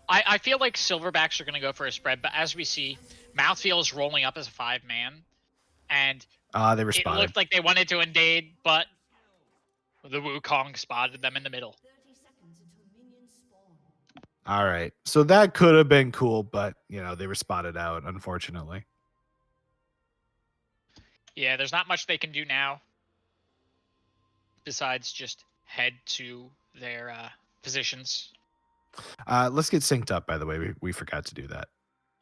I feel like Silverbacks are going to go for a spread, but as we see, MouthfeeL is rolling up as a 5-man, and They were it spotted. looked like they wanted to invade, but The Wukong spotted them in the middle. 30 seconds until minions spawn. All right. So that could have been cool, but, they were spotted out, unfortunately. Yeah, there's not much they can do now besides just head to their positions. Let's get synced up, by the way. We forgot to do that.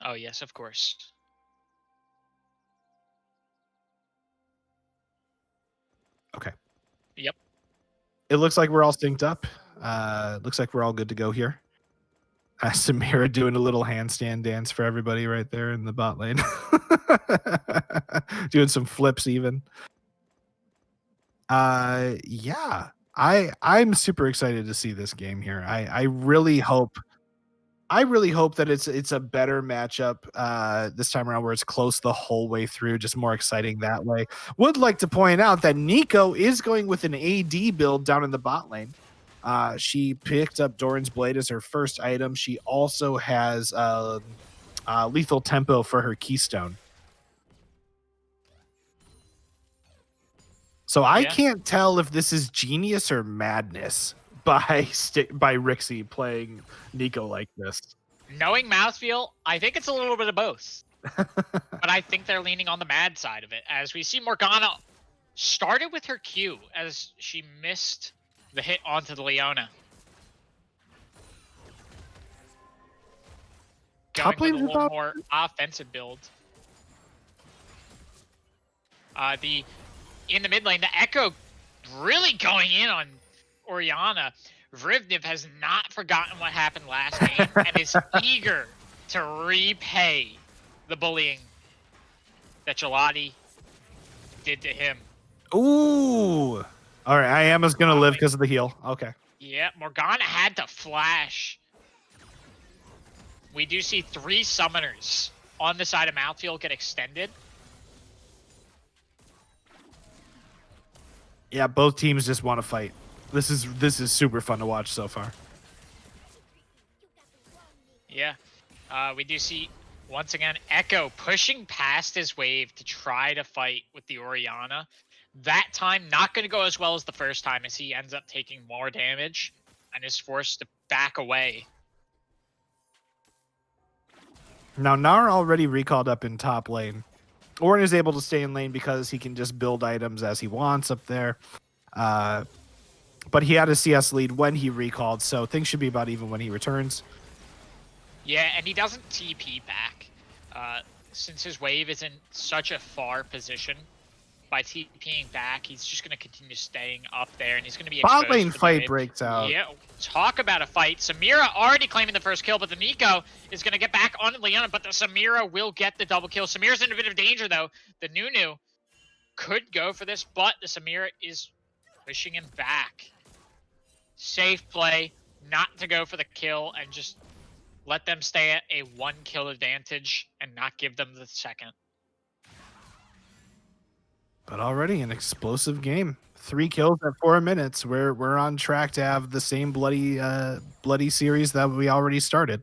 Oh, yes, of course. Okay. Yep. It looks like we're all synced up. Looks like we're all good to go here. Samira doing a little handstand dance for everybody right there in the bot lane. Doing some flips even. Yeah. I'm super excited to see this game here. I really hope that it's a better matchup this time around where it's close the whole way through, just more exciting that way. Would like to point out that Nico is going with an AD build down in the bot lane. She picked up Doran's Blade as her first item. She also has lethal tempo for her keystone. So I can't tell if this is genius or madness by Rixie playing Nico like this. Knowing MouthfeeL, I think it's a little bit of both. But I think they're leaning on the mad side of it, as we see Morgana started with her Q as she missed the hit onto the Leona. Going with a little more offensive build. In the mid lane, the Echo really going in on Orianna. Rivniv has not forgotten what happened last game and is eager to repay the bullying that Gelati did to him. Ooh. All right, Ayama's going to live because of the heal. Okay. Yeah, Morgana had to flash. We do see 3 summoners on the side of MouthfeeL get extended. Yeah, both teams just want to fight. This is super fun to watch so far. Yeah. We do see, once again, Echo pushing past his wave to try to fight with the Orianna. That time, not going to go as well as the first time, as he ends up taking more damage and is forced to back away. Now, Gnar already recalled up in top lane. Ornn is able to stay in lane because he can just build items as he wants up there. But he had a CS lead when he recalled, so things should be about even when he returns. Yeah, and he doesn't TP back. Since his wave is in such a far position, by TPing back, he's just going to continue staying up there, and he's going to be exposed. Bot lane fight breaks out. Yeah, talk about a fight. Samira already claiming the first kill, but the Nico is going to get back on Leona, but the Samira will get the double kill. Samira's in a bit of danger, though. The Nunu could go for this, but the Samira is pushing him back. Safe play, not to go for the kill, and just let them stay at a 1-kill advantage and not give them the second. But already an explosive game. 3 kills at 4 minutes. We're on track to have the same bloody series that we already started.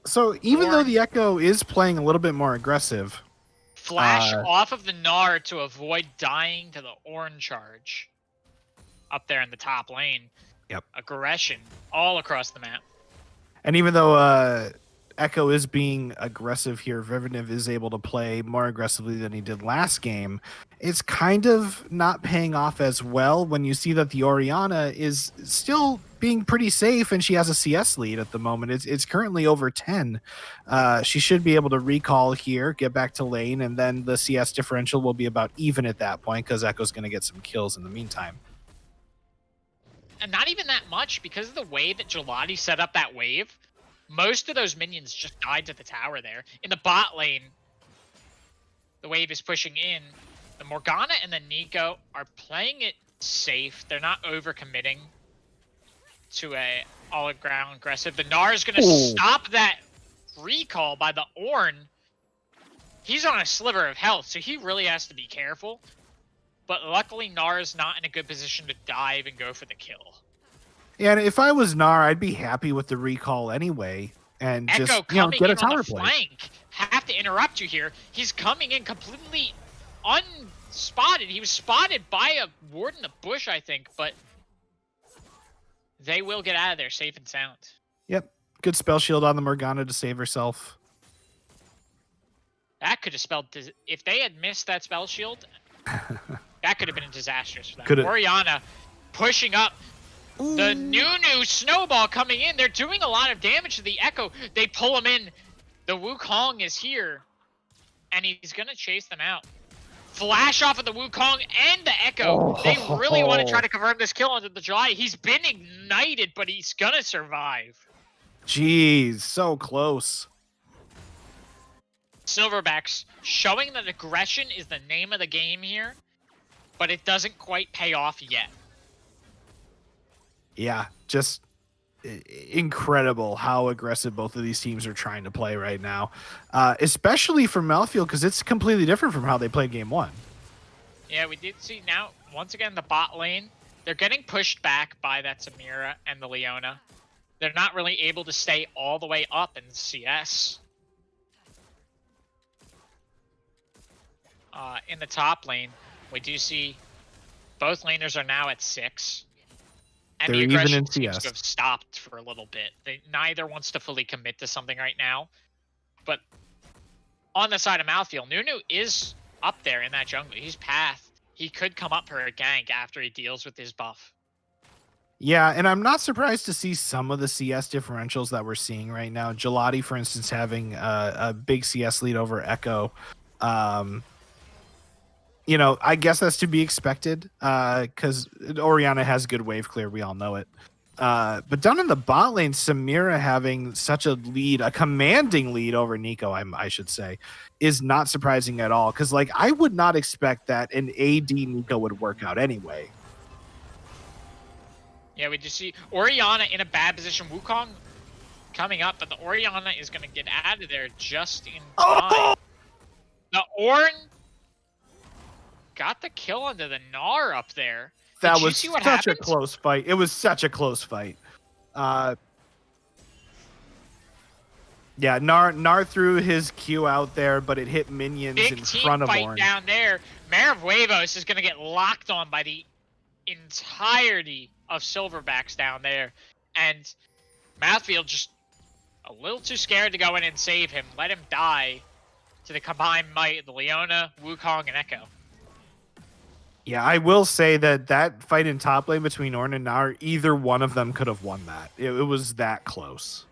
So even though the Echo is playing a little bit more aggressive, flash off of the Gnar to avoid dying to the Ornn charge up there in the top lane. Yep. Aggression all across the map. And even though Echo is being aggressive here, Rivniv is able to play more aggressively than he did last game. It's kind of not paying off as well when you see that the Orianna is still being pretty safe and she has a CS lead at the moment. It's currently over 10. She should be able to recall here, get back to lane, and then the CS differential will be about even at that point because Echo's going to get some kills in the meantime. And not even that much because of the way that Gelati set up that wave. Most of those minions just died to the tower there. In the bot lane, the wave is pushing in. The Morgana and the Nico are playing it safe. They're not overcommitting to a all-ground aggressive. The Gnar is going to stop that recall by the Ornn. He's on a sliver of health, so he really has to be careful. But luckily, Gnar is not in a good position to dive and go for the kill. Yeah, and if I was Gnar, I'd be happy with the recall anyway, and Echo just coming get a in on tower the play. flank. Have to interrupt you here. He's coming in completely unspotted. He was spotted by a ward in the bush, I think, but they will get out of there safe and sound. Yep. Good spell shield on the Morgana to save herself. That could have spelled... If they had missed that spell shield, that could have been disastrous for them. Could've... Orianna pushing up. Ooh. The Nunu snowball coming in. They're doing a lot of damage to the Echo. They pull him in. The Wukong is here. And he's going to chase them out. Flash off of the Wukong and the Echo. They really want to try to confirm this kill onto the July. He's been ignited, but he's going to survive. Jeez, so close. Silverbacks showing that aggression is the name of the game here, but it doesn't quite pay off yet. Yeah, just incredible how aggressive both of these teams are trying to play right now, especially for MouthfeeL, because it's completely different from how they played game one. Yeah, we did see now, once again, the bot lane. They're getting pushed back by that Samira and the Leona. They're not really able to stay all the way up in CS. In the top lane, we do see both laners are now at 6. And they're the aggression even in seems CS. to have stopped for a little bit. Neither wants to fully commit to something right now. But on the side of MouthfeeL, Nunu is up there in that jungle. He's path. He could come up for a gank after he deals with his buff. Yeah, and I'm not surprised to see some of the CS differentials that we're seeing right now. Gelati, for instance, having a big CS lead over Echo. You know, I guess that's to be expected because Orianna has good wave clear. We all know it. But down in the bot lane, Samira having such a lead, a commanding lead over Nico, I should say, is not surprising at all. Because, like, I would not expect that an AD Nico would work out anyway. Yeah, we just see Orianna in a bad position. Wukong coming up, but the Orianna is going to get out of there just in time. The Ornn got the kill under the Gnar up there. That was such a close fight. It was such a close fight. Yeah, Gnar threw his Q out there, but it hit minions in front of Ornn. Big team fight down there. Mare of Huevos is going to get locked on by the entirety of Silverbacks down there. And MouthfeeL just a little too scared to go in and save him. Let him die to the combined might of the Leona, Wukong, and Echo. Yeah, I will say that fight in top lane between Ornn and Gnar, either one of them could have won that. It was that close.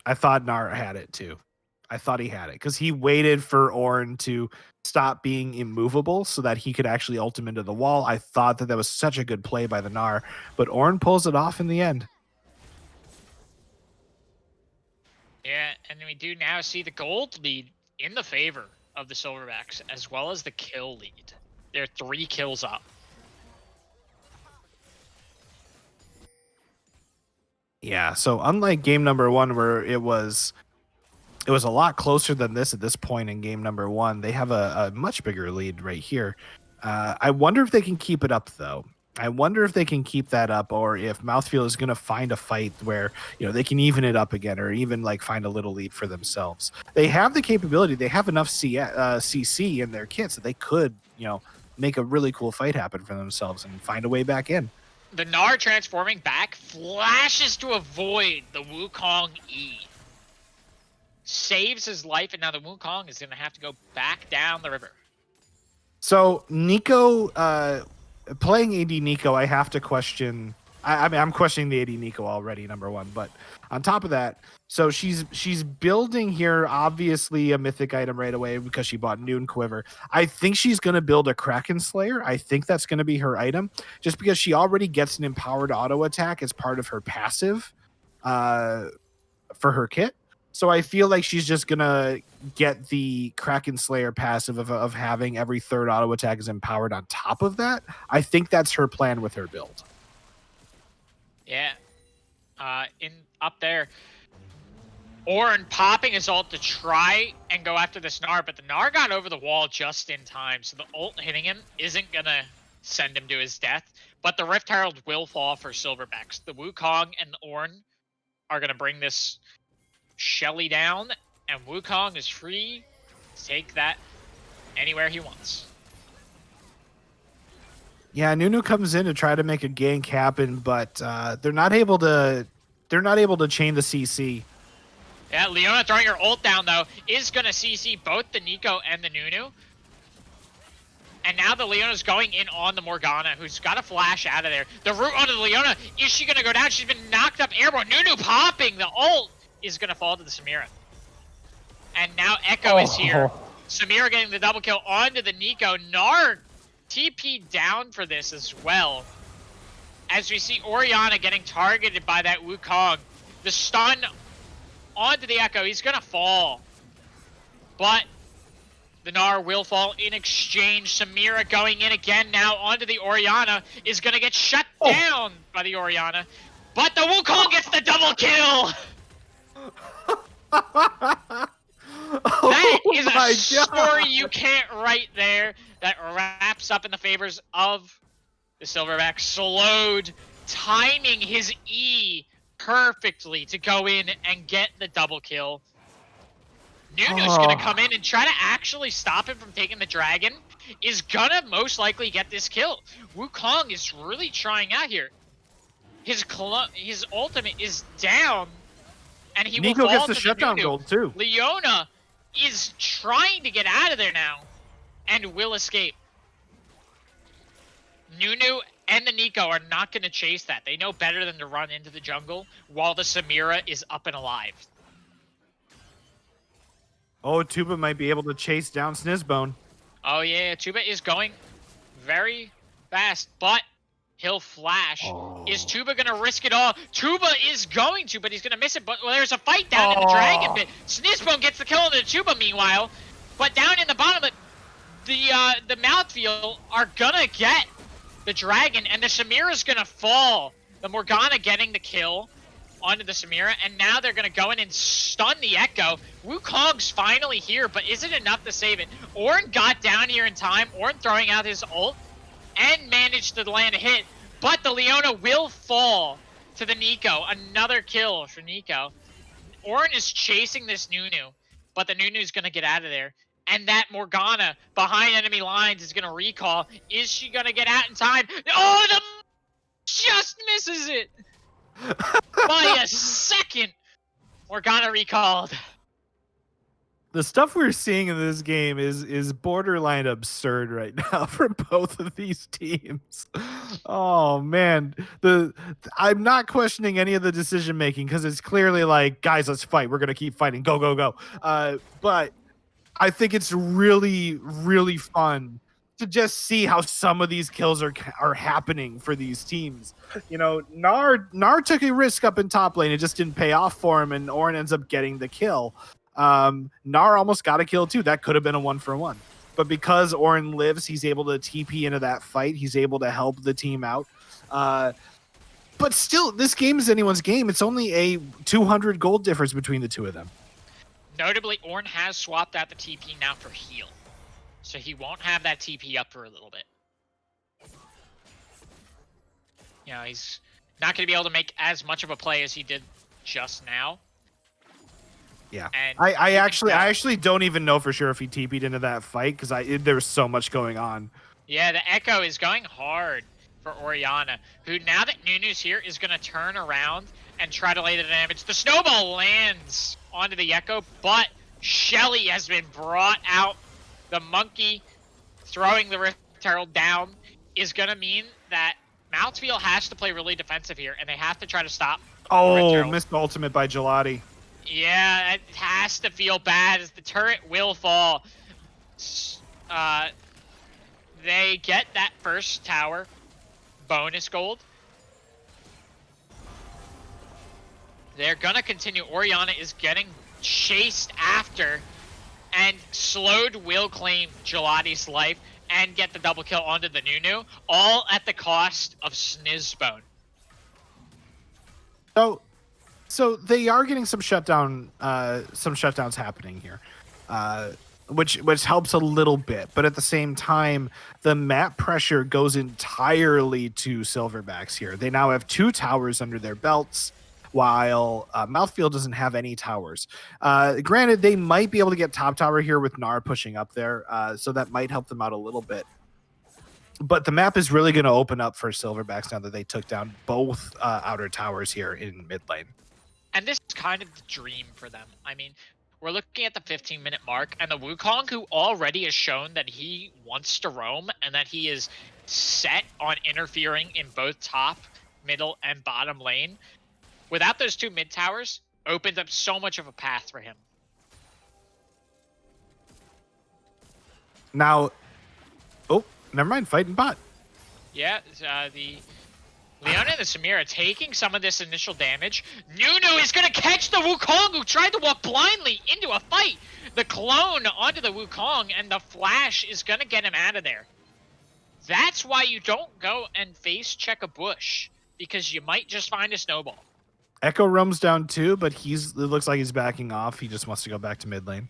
I thought Gnar had it too. I thought he had it because he waited for Ornn to stop being immovable so that he could actually ult him into the wall. I thought that was such a good play by the Gnar, but Ornn pulls it off in the end. Yeah, and we do now see the gold lead in the favor of the Silverbacks, as well as the kill lead. They're 3 kills up. Yeah, so unlike game number 1 where it was a lot closer than this at this point in game number 1, they have a much bigger lead right here. I wonder if they can keep it up, though. I wonder if they can keep that up, or if MouthfeeL is going to find a fight where, you know, they can even it up again, or even like find a little lead for themselves. They have the capability. They have enough CC in their kits that they could, you know, make a really cool fight happen for themselves and find a way back in. The Gnar transforming back, flashes to avoid the Wukong E. Saves his life, and now the Wukong is going to have to go back down the river. So Nico, playing AD Nico, I have to question. I mean, I'm questioning the AD Nico already, number 1. But on top of that, so she's building here, obviously a mythic item right away because she bought Noon Quiver. I think she's going to build a Kraken Slayer. I think that's going to be her item, just because she already gets an empowered auto attack as part of her passive for her kit. So I feel like she's just going to get the Kraken Slayer passive of having every third auto attack is empowered on top of that. I think that's her plan with her build. Yeah. Up there, Ornn popping his ult to try and go after this Gnar, but the Gnar got over the wall just in time, so the ult hitting him isn't going to send him to his death, but the Rift Herald will fall for Silverbacks. The Wukong and Ornn are going to bring this Shelly down, and Wukong is free take that anywhere he wants. Yeah, Nunu comes in to try to make a gank happen, but they're not able to. They're not able to chain the CC. Yeah, Leona throwing her ult down though is gonna CC both the Nico and the Nunu. And now the Leona's going in on the Morgana, who's got a flash out of there. The root onto the Leona, is she gonna go down? She's been knocked up airborne. Nunu popping, the ult is gonna fall to the Samira. And now Echo is here. Samira getting the double kill onto the Nico. Gnar TP down for this as well. As we see Orianna getting targeted by that Wukong. The stun onto the Echo, he's gonna fall. But the Gnar will fall in exchange. Samira going in again now onto the Orianna is gonna get shut down by the Orianna. But the Wukong gets the double kill! That is a story you can't write there that wraps up in the favors of the Silverbacks. Slowed, timing his E perfectly to go in and get the double kill. Nunu's gonna come in and try to actually stop him from taking the dragon. Is gonna most likely get this kill. Wukong is really trying out here. His ultimate is down, and he Nico will fall gets the to shutdown Nunu. gold too. Leona is trying to get out of there now, and will escape. Nunu and the Nico are not going to chase that. They know better than to run into the jungle while the Samira is up and alive. Oh, Tuba might be able to chase down Snizzbone. Oh yeah, Tuba is going very fast, but he'll flash. Is Tuba going to risk it all? Tuba is going to, but he's going to miss it. But there's a fight down in the dragon pit. Snizzbone gets the kill on the Tuba meanwhile. But down in the bottom, the MouthfeeL are going to get the dragon, and the Samira's going to fall. The Morgana getting the kill onto the Samira, and now they're going to go in and stun the Echo. Wukong's finally here, but is it enough to save it? Ornn got down here in time. Ornn throwing out his ult and managed to land a hit, but the Leona will fall to the Nico. Another kill for Nico. Ornn is chasing this Nunu, but the Nunu's going to get out of there. And that Morgana behind enemy lines is going to recall. Is she going to get out in time? Oh, the just misses it by a second. Morgana recalled. The stuff we're seeing in this game is borderline absurd right now for both of these teams. Oh man, I'm not questioning any of the decision making because it's clearly like, guys, let's fight. We're gonna keep fighting. Go, go, go. But I think it's really, really fun to just see how some of these kills are happening for these teams. You know, Gnar took a risk up in top lane. It just didn't pay off for him, and Ornn ends up getting the kill. Gnar almost got a kill too. That could have been a 1-for-1. But because Ornn lives, he's able to TP into that fight. He's able to help the team out. But still, this game is anyone's game. It's only a 200 gold difference between the two of them. Notably, Ornn has swapped out the TP now for heal. So he won't have that TP up for a little bit. You know, he's not going to be able to make as much of a play as he did just now. Yeah, and I actually don't even know for sure if he TP'd into that fight because there was so much going on. Yeah, the Echo is going hard for Orianna, who now that Nunu's here is going to turn around and try to lay the damage. The snowball lands onto the Echo, but Shelly has been brought out. The monkey throwing the Rift Herald down is going to mean that MouthfeeL has to play really defensive here, and they have to try to stop. Oh, missed ultimate by Gelati. Yeah, it has to feel bad as the turret will fall. They get that first tower bonus gold. They're gonna continue. Orianna is getting chased after, and Slowed will claim Gelati's life and get the double kill onto the Nunu, all at the cost of Snizzbone. So they are getting some shutdowns happening here, which helps a little bit. But at the same time, the map pressure goes entirely to Silverbacks here. They now have 2 towers under their belts. while MouthfeeL doesn't have any towers. Granted, they might be able to get top tower here with Gnar pushing up there, so that might help them out a little bit. But the map is really going to open up for Silverbacks now that they took down both outer towers here in mid lane. And this is kind of the dream for them. I mean, we're looking at the 15-minute mark, and the Wukong, who already has shown that he wants to roam and that he is set on interfering in both top, middle, and bottom lane, without those two mid towers, opened up so much of a path for him. Now, oh, never mind, fighting bot. Yeah, the Leona and the Samira taking some of this initial damage. Nunu is going to catch the Wukong, who tried to walk blindly into a fight. The clone onto the Wukong, and the flash is going to get him out of there. That's why you don't go and face check a bush, because you might just find a snowball. Echo roams down too, but it looks like he's backing off. He just wants to go back to mid lane.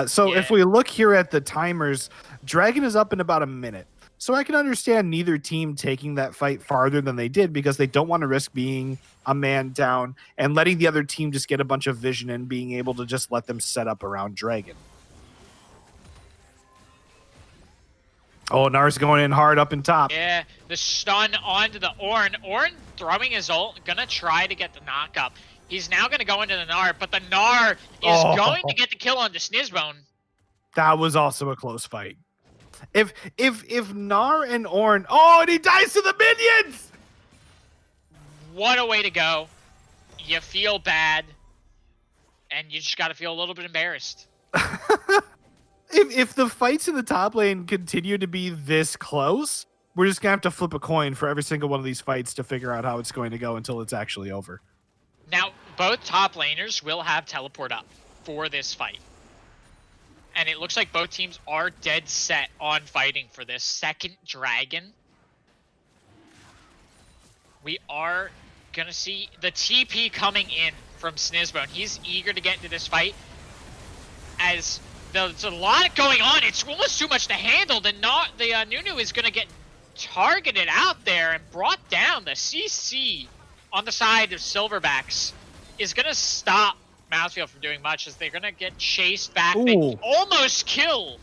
So if we look here at the timers, Dragon is up in about a minute. So I can understand neither team taking that fight farther than they did because they don't want to risk being a man down and letting the other team just get a bunch of vision and being able to just let them set up around Dragon. Oh, Nar's going in hard up in top. Yeah, the stun onto the Ornn. Ornn throwing his ult, gonna try to get the knock up. He's now gonna go into the Gnar, but the Gnar is going to get the kill onto Snizbone. That was also a close fight. If Gnar and Ornn, oh, and he dies to the minions! What a way to go. You feel bad, and you just gotta feel a little bit embarrassed. If the fights in the top lane continue to be this close, we're just gonna have to flip a coin for every single one of these fights to figure out how it's going to go until it's actually over. Now, both top laners will have teleport up for this fight. And it looks like both teams are dead set on fighting for this second dragon. We are gonna see the TP coming in from Snizbone. He's eager to get into this fight. As there's a lot going on, it's almost too much to handle. The Nunu is gonna get targeted out there and brought down. The CC on the side of Silverbacks is gonna stop MouthfeeL from doing much, as they're gonna get chased back. Ooh. They almost kill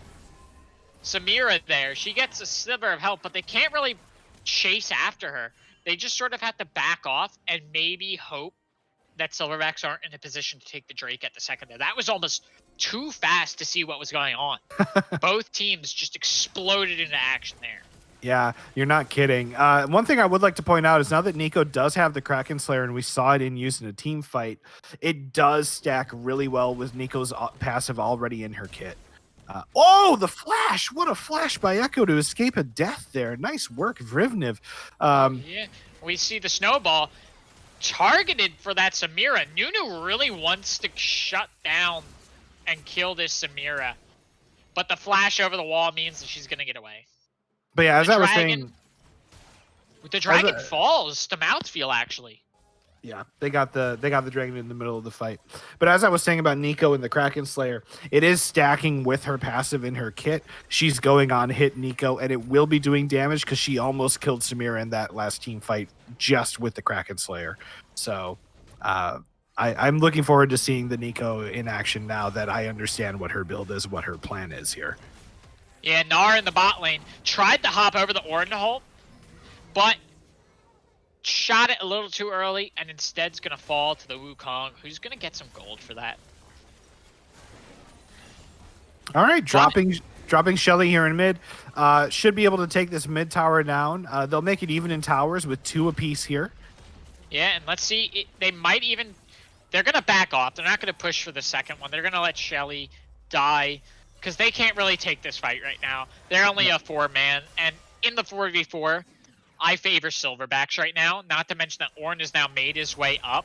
Samira there. She gets a sliver of help, but they can't really chase after her. They just sort of have to back off and maybe hope that Silverbacks aren't in a position to take the Drake at the second there. That was almost too fast to see what was going on. Both teams just exploded into action there. Yeah, you're not kidding. One thing I would like to point out is now that Nico does have the Kraken Slayer and we saw it in use in a team fight, it does stack really well with Nico's passive already in her kit. Oh, the flash! What a flash by Echo to escape a death there. Nice work, Vrivniv. Yeah, we see the snowball targeted for that Samira. Nunu really wants to shut down and kill this Samira, but the flash over the wall means that she's gonna get away. But yeah, as I was saying, the dragon falls to MouthfeeL actually. Yeah, they got the dragon in the middle of the fight. But as I was saying about Nico and the Kraken Slayer, it is stacking with her passive in her kit. She's going on hit Nico, and it will be doing damage because she almost killed Samira in that last team fight just with the Kraken Slayer. So I'm looking forward to seeing the Nico in action now that I understand what her build is, what her plan is here. Yeah, Gnar in the bot lane tried to hop over the Ornn ult, but shot it a little too early, and instead's gonna fall to the Wukong, who's gonna get some gold for that. All right, dropping Shelly here in mid. Should be able to take this mid tower down. They'll make it even in towers with 2 apiece here. Yeah, and let's see, they might even, they're gonna back off. They're not gonna push for the second one. They're gonna let Shelly die, because they can't really take this fight right now. They're only a 4-man, and in the 4v4, I favor Silverbacks right now, not to mention that Ornn has now made his way up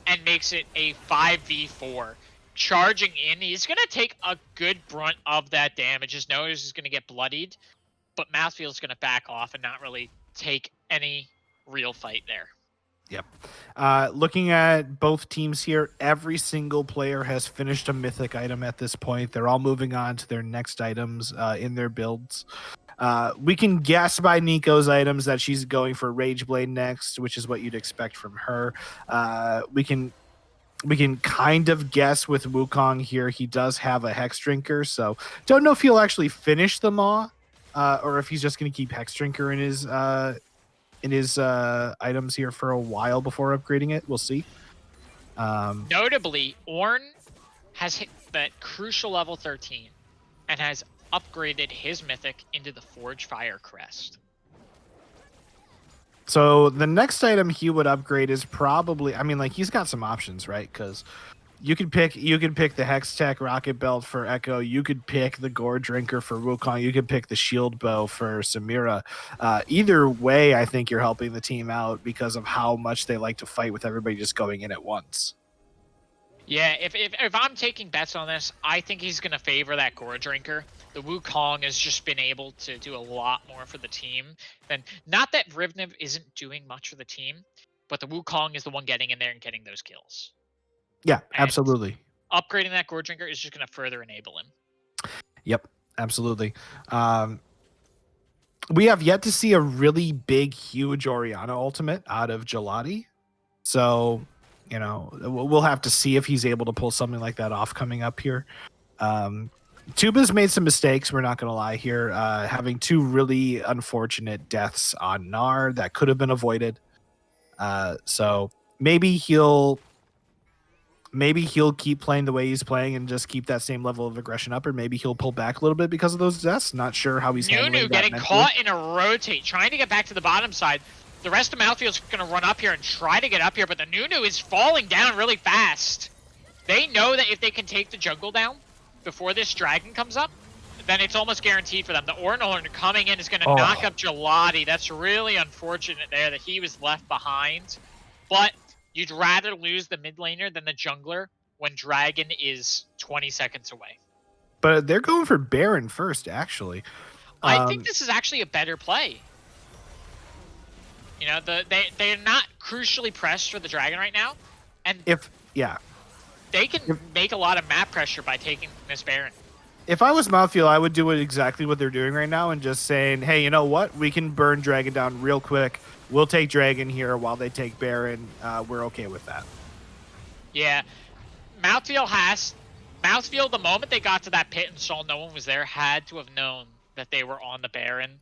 and makes it a 5v4. Charging in, he's going to take a good brunt of that damage. His nose is going to get bloodied, but MouthfeeL is going to back off and not really take any real fight there. Yep. Looking at both teams here, every single player has finished a mythic item at this point. They're all moving on to their next items in their builds. We can guess by Nico's items that she's going for Rage Blade next, which is what you'd expect from her. We can kind of guess with Wukong here. He does have a Hex Drinker, so don't know if he'll actually finish the Maw, or if he's just going to keep Hex Drinker in his items here for a while before upgrading it. We'll see. Notably, Ornn has hit that crucial level 13 and has upgraded his mythic into the Forge Fire Crest. So the next item he would upgrade is probably, I mean, like, he's got some options, right? Because you could pick the Hex Tech Rocket Belt for Echo. You could pick the Gore Drinker for Wukong. You could pick the Shield Bow for Samira. Either way, I think you're helping the team out because of how much they like to fight with everybody just going in at once. Yeah, if I'm taking bets on this, I think he's going to favor that Gore Drinker. The Wukong has just been able to do a lot more for the team. Then, not that Rivnev isn't doing much for the team, but the Wukong is the one getting in there and getting those kills. Yeah, And absolutely. upgrading that Gore Drinker is just going to further enable him. Yep, absolutely. We have yet to see a really big, huge Orianna ultimate out of Gelati. So, you know, we'll have to see if he's able to pull something like that off coming up here. Tuba's made some mistakes, we're not going to lie here, having two really unfortunate deaths on Gnar that could have been avoided. So maybe he'll keep playing the way he's playing and just keep that same level of aggression up, or maybe he'll pull back a little bit because of those deaths. Not sure how he's handling that getting mentally. Caught in a rotate, trying to get back to the bottom side. The rest of MouthfeeL's going to run up here and try to get up here, but the Nunu is falling down really fast. They know that if they can take the jungle down before this dragon comes up, then it's almost guaranteed for them. The Ornn coming in is going to knock up Gelati. That's really unfortunate there that he was left behind. But you'd rather lose the mid laner than the jungler when Dragon is 20 seconds away. But they're going for Baron first, actually. I think this is actually a better play. You know, they're not crucially pressed for the Dragon right now. And they can make a lot of map pressure by taking this Baron. If I was MouthfeeL, I would do exactly what they're doing right now and just saying, hey, you know what? We can burn Dragon down real quick. We'll take Dragon here while they take Baron. We're okay with that. Yeah. MouthfeeL, the moment they got to that pit and saw no one was there, had to have known that they were on the Baron.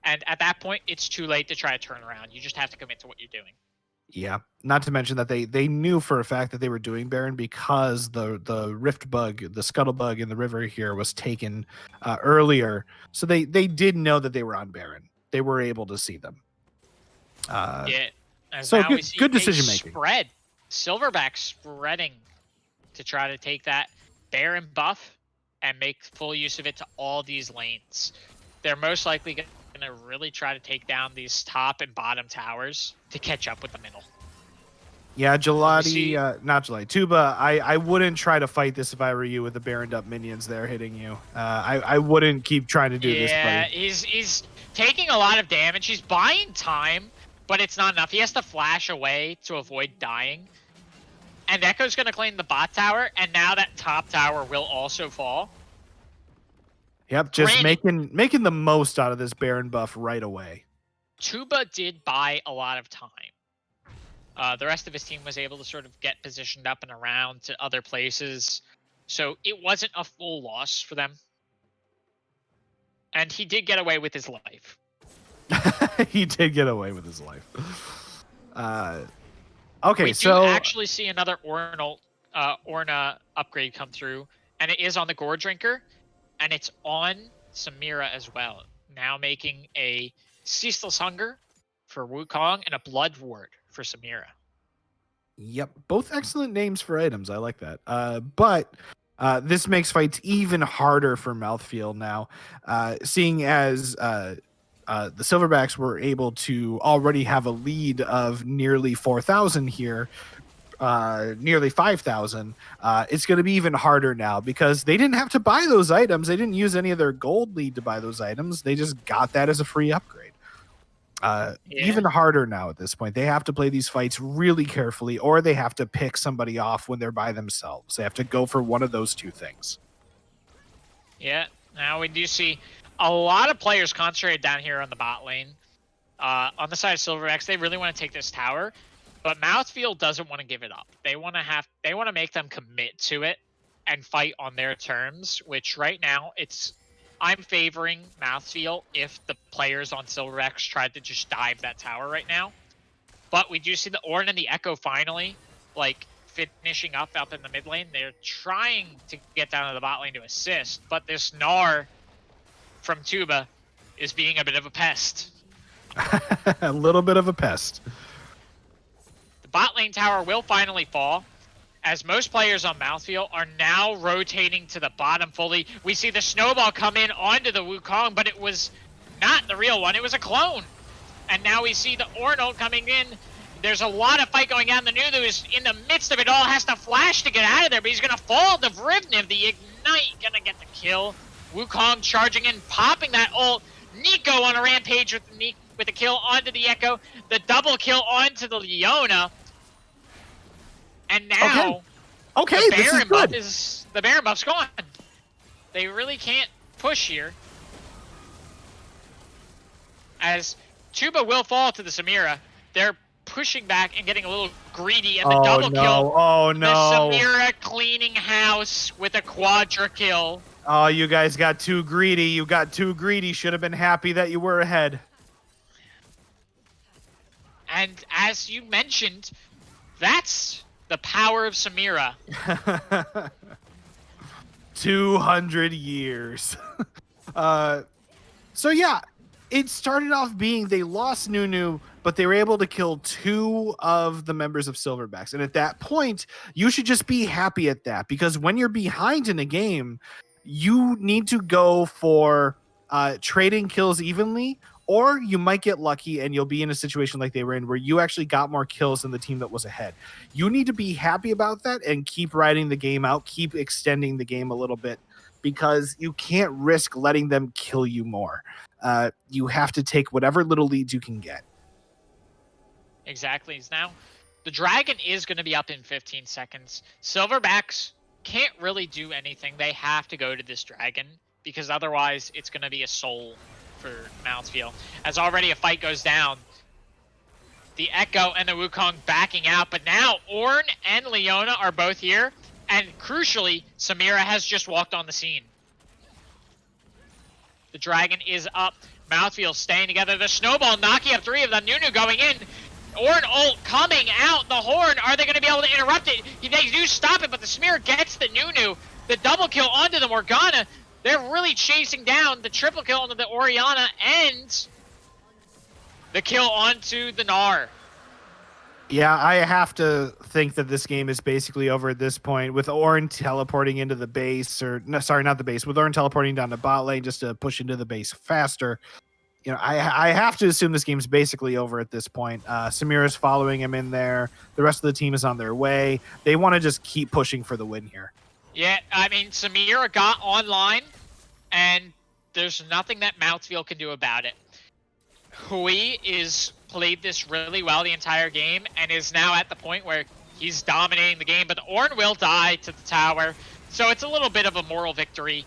And at that point, it's too late to try to turn around. You just have to commit to what you're doing. Yeah, not to mention that they knew for a fact that they were doing Baron because the Rift Bug, the Scuttle Bug in the river here was taken earlier. So they did know that they were on Baron. They were able to see them. So good decision making. Spread. Silverbacks spreading to try to take that Baron buff and make full use of it to all these lanes. They're most likely going to really try to take down these top and bottom towers to catch up with the middle. Yeah, Gelati, not Gelati, Tuba, I wouldn't try to fight this if I were you with the Baroned up minions there hitting you. I wouldn't keep trying to do this, buddy. Yeah, he's taking a lot of damage. He's buying time, but it's not enough. He has to flash away to avoid dying. And Echo's going to claim the bot tower, and now that top tower will also fall. Yep, just making the most out of this Baron buff right away. Tuba did buy a lot of time. The rest of his team was able to sort of get positioned up and around to other places. So it wasn't a full loss for them. And he did get away with his life. He did get away with his life. Okay, we do actually see another Ornna upgrade come through. And it is on the Gore Drinker. And it's on Samira as well. Now making a Ceaseless Hunger for Wukong and a Blood Ward for Samira. Yep, both excellent names for items. I like that. But this makes fights even harder for MouthfeeL now, seeing as the Silverbacks were able to already have a lead of nearly 4,000 here. Nearly 5,000. It's going to be even harder now because they didn't have to buy those items. They didn't use any of their gold lead to buy those items. They just got that as a free upgrade. Even harder now at this point. They have to play these fights really carefully, or they have to pick somebody off when they're by themselves. They have to go for one of those two things. Yeah, now we do see a lot of players concentrated down here on the bot lane. On the side of Silverbacks, they really want to take this tower, but MouthfeeL doesn't want to give it up. They want to make them commit to it and fight on their terms, which right now I'm favoring MouthfeeL if the players on Silverbacks tried to just dive that tower right now. But we do see the Ornn and the Echo finally finishing up in the mid lane. They're trying to get down to the bot lane to assist, but this Gnar from Tuba is being a bit of a pest. A little bit of a pest. The bot lane tower will finally fall, as most players on MouthfeeL are now rotating to the bottom fully. We see the snowball come in onto the Wukong, but it was not the real one. It was a clone. And now we see the Ornn ult coming in. There's a lot of fight going on. The Nunu is in the midst of it all, has to flash to get out of there, but he's going to fall to Vrivniv. The Ignite going to get the kill. Wukong charging in, popping that ult. Nico on a rampage with the kill onto the Echo. The double kill onto the Leona. And now, okay, the this is good. the Baron buff's gone. They really can't push here, as Tuba will fall to the Samira. They're pushing back and getting a little greedy, and the double kill. Oh no! The Samira cleaning house with a quadra kill. Oh, you guys got too greedy. You got too greedy. Should have been happy that you were ahead. And as you mentioned, that's the power of Samira. 200 years. So yeah, it started off being they lost Nunu, but they were able to kill 2 of the members of Silverbacks. And at that point, you should just be happy at that, because when you're behind in a game, you need to go for trading kills evenly, or you might get lucky and you'll be in a situation like they were in where you actually got more kills than the team that was ahead. You need to be happy about that and keep riding the game out, keep extending the game a little bit, because you can't risk letting them kill you more. You have to take whatever little leads you can get. Exactly. Now, the dragon is going to be up in 15 seconds. Silverbacks can't really do anything. They have to go to this dragon, because otherwise it's going to be a soul for MouthfeeL. As already a fight goes down, the Echo and the Wukong backing out, but now Ornn and Leona are both here, and crucially, Samira has just walked on the scene. The dragon is up. MouthfeeL staying together. The snowball knocking up 3 of them. Nunu going in. Ornn ult coming out. The horn. Are they going to be able to interrupt it? They do stop it, but the Samira gets the Nunu. The double kill onto the Morgana. They're really chasing down the triple kill onto the Orianna and the kill onto the Gnar. Yeah, I have to think that this game is basically over at this point, with Ornn teleporting into the base, or no, sorry, not the base, with Ornn teleporting down the bot lane just to push into the base faster. You know, I have to assume this game's basically over at this point. Samira's following him in there. The rest of the team is on their way. They want to just keep pushing for the win here. Yeah, I mean, Samira got online, and there's nothing that MouthfeeL can do about it. Hui is played this really well the entire game, and is now at the point where he's dominating the game, but Ornn will die to the tower, so it's a little bit of a moral victory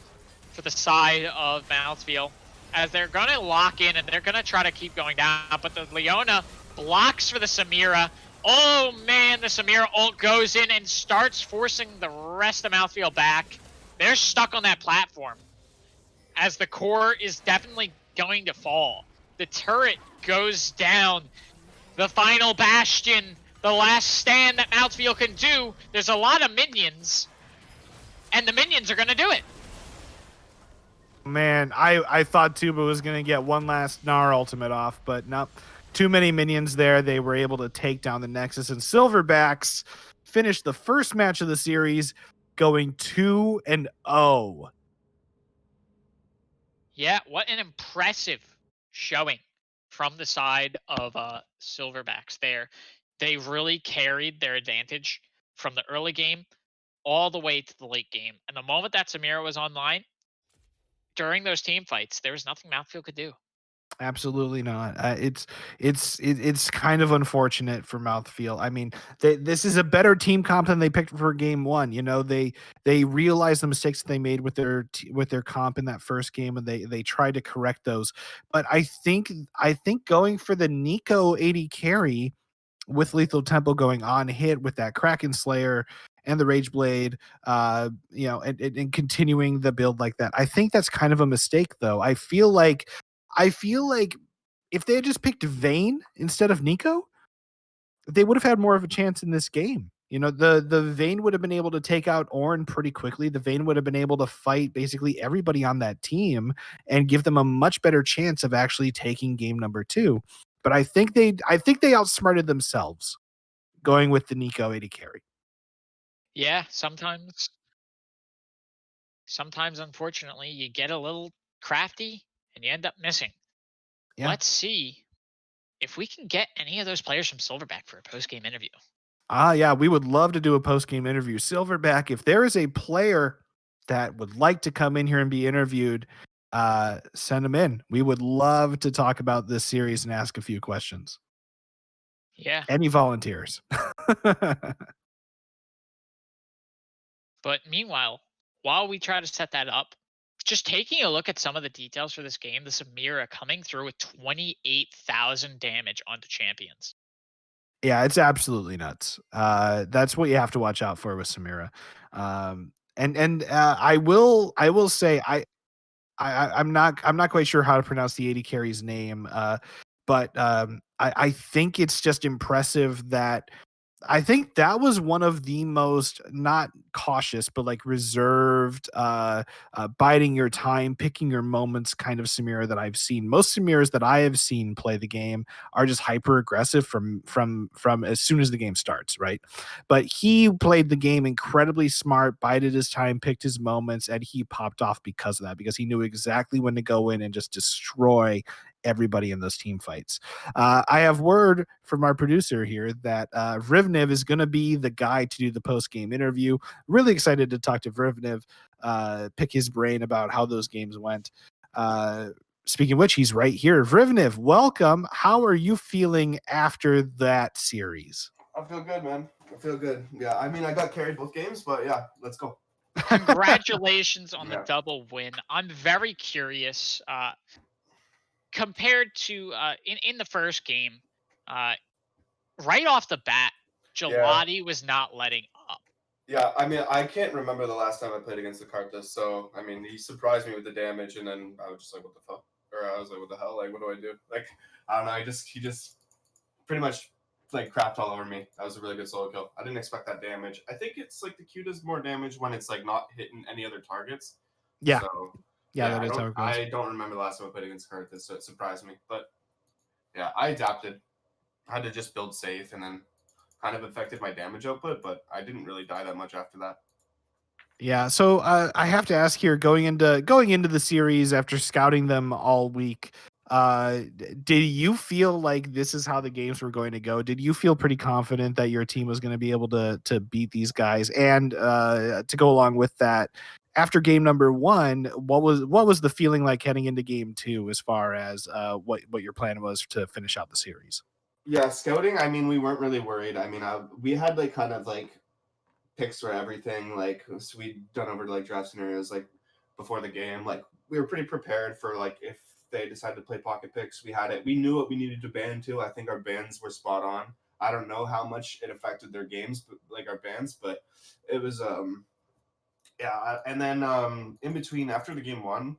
for the side of MouthfeeL, as they're going to lock in and they're going to try to keep going down, but the Leona blocks for the Samira. Oh man, the Samira ult goes in and starts forcing the rest of MouthfeeL back. They're stuck on that platform, as the core is definitely going to fall. The turret goes down. The final bastion, the last stand that MouthfeeL can do. There's a lot of minions, and the minions are going to do it. Man, I thought Tuba was going to get one last Gnar ultimate off, but nope. Too many minions there. They were able to take down the Nexus, and Silverbacks finished the first match of the series going 2-0. Yeah, what an impressive showing from the side of Silverbacks there. They really carried their advantage from the early game all the way to the late game. And the moment that Samira was online, during those team fights, there was nothing MouthfeeL could do. Absolutely not. It's kind of unfortunate for MouthfeeL. I mean, this is a better team comp than they picked for game one. You know, they realized the mistakes that they made with with their comp in that first game, and they tried to correct those. But I think going for the Nico 80 carry with Lethal Tempo going on hit with that Kraken Slayer and the Rage Blade, and continuing the build like that. I think that's kind of a mistake, though. I feel like if they had just picked Vayne instead of Nico, they would have had more of a chance in this game. You know, the Vayne would have been able to take out Ornn pretty quickly. The Vayne would have been able to fight basically everybody on that team and give them a much better chance of actually taking game number two. But I think they outsmarted themselves going with the Nico 80 carry. Yeah, sometimes unfortunately you get a little crafty and you end up missing. Yeah. Let's see if we can get any of those players from Silverback for a post game interview. Yeah, we would love to do a post-game interview. Silverback, if there is a player that would like to come in here and be interviewed, send them in. We would love to talk about this series and ask a few questions. Yeah. Any volunteers? But meanwhile, while we try to set that up, just taking a look at some of the details for this game, the Samira coming through with 28,000 damage onto champions. Yeah, it's absolutely nuts. That's what you have to watch out for with Samira. I will say I'm not quite sure how to pronounce the 80 carry's name, but I think it's just impressive that I think that was one of the most not cautious, but like reserved, biding your time, picking your moments kind of Samira that I've seen. Most Samiras that I have seen play the game are just hyper aggressive from as soon as the game starts, right? But he played the game incredibly smart, bided his time, picked his moments, and he popped off because of that, because he knew exactly when to go in and just destroy everybody in those team fights. I have word from our producer here that Rivnev is going to be the guy to do the post game interview. Really excited to talk to Rivnev, pick his brain about how those games went. Speaking of which, he's right here. Rivnev, welcome. How are you feeling after that series? I feel good, man. I feel good. Yeah, I mean, I got carried both games, but yeah, let's go. Congratulations on the Yeah. double win. I'm very curious. Compared to in the first game, uh, right off the bat, Yeah. Gelati was not letting up. Yeah, I mean, I can't remember the last time I played against the Karthus, so I mean, he surprised me with the damage, and then I was just like, "What the fuck?" Or I was like, "What the hell? Like, what do I do?" Like, I don't know. He just pretty much like crapped all over me. That was a really good solo kill. I didn't expect that damage. I think it's like the Q does more damage when it's like not hitting any other targets. Yeah, So yeah, yeah, that I is how don't it goes. I don't remember the last time I played against Karthus, so it surprised me. But yeah, I adapted. I had to just build safe, and then kind of affected my damage output, but I didn't really die that much after that. Yeah, so I have to ask here, going into the series after scouting them all week, did you feel like this is how the games were going to go? Did you feel pretty confident that your team was going to be able to beat these guys? And to go along with that, after game number one, what was the feeling like heading into game two, as far as what your plan was to finish out the series? Yeah, scouting. I mean, we weren't really worried. I mean, we had like kind of like picks for everything. Like so we'd done over like draft scenarios like before the game. Like we were pretty prepared for like if they decided to play pocket picks. We had it. We knew what we needed to ban to. I think our bans were spot on. I don't know how much it affected their games, but like our bans, but it was yeah. And then in between after the game one,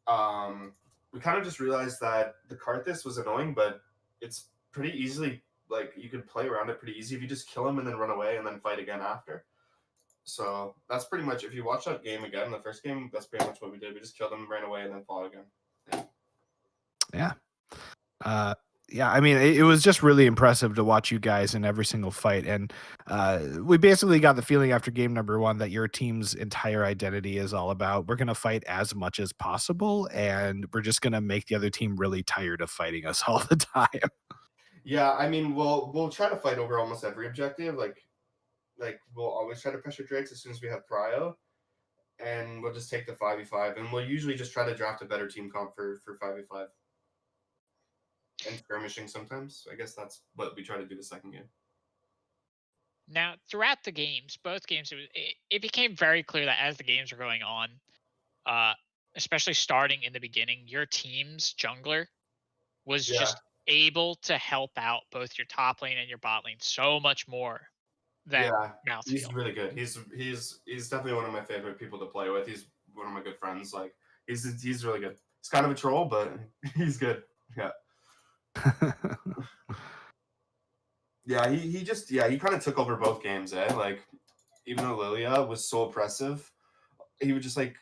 um, we kind of just realized that the Karthus was annoying, but it's pretty easily like you can play around it pretty easy if you just kill him and then run away and then fight again after. So that's pretty much if you watch that game again, the first game, that's pretty much what we did. We just killed him, ran away, and then fought again. Yeah. Yeah. Uh, yeah, I mean, it was just really impressive to watch you guys in every single fight, and we basically got the feeling after game number one that your team's entire identity is all about we're going to fight as much as possible, and we're just going to make the other team really tired of fighting us all the time. Yeah, I mean, we'll try to fight over almost every objective. Like we'll always try to pressure Drakes as soon as we have prio, and we'll just take the 5v5, and we'll usually just try to draft a better team comp for 5v5. and skirmishing sometimes. I guess that's what we try to do the second game. Now, throughout the games, both games, it became very clear that as the games were going on, uh, especially starting in the beginning, your team's jungler was Yeah. just able to help out both your top lane and your bot lane so much more than Yeah, he's MouthfeeL. really good. He's definitely one of my favorite people to play with. He's one of my good friends. Like he's really good. He's kind of a troll, but he's good. Yeah. Yeah, he kind of took over both games, Like even though Lilia was so oppressive, he would just like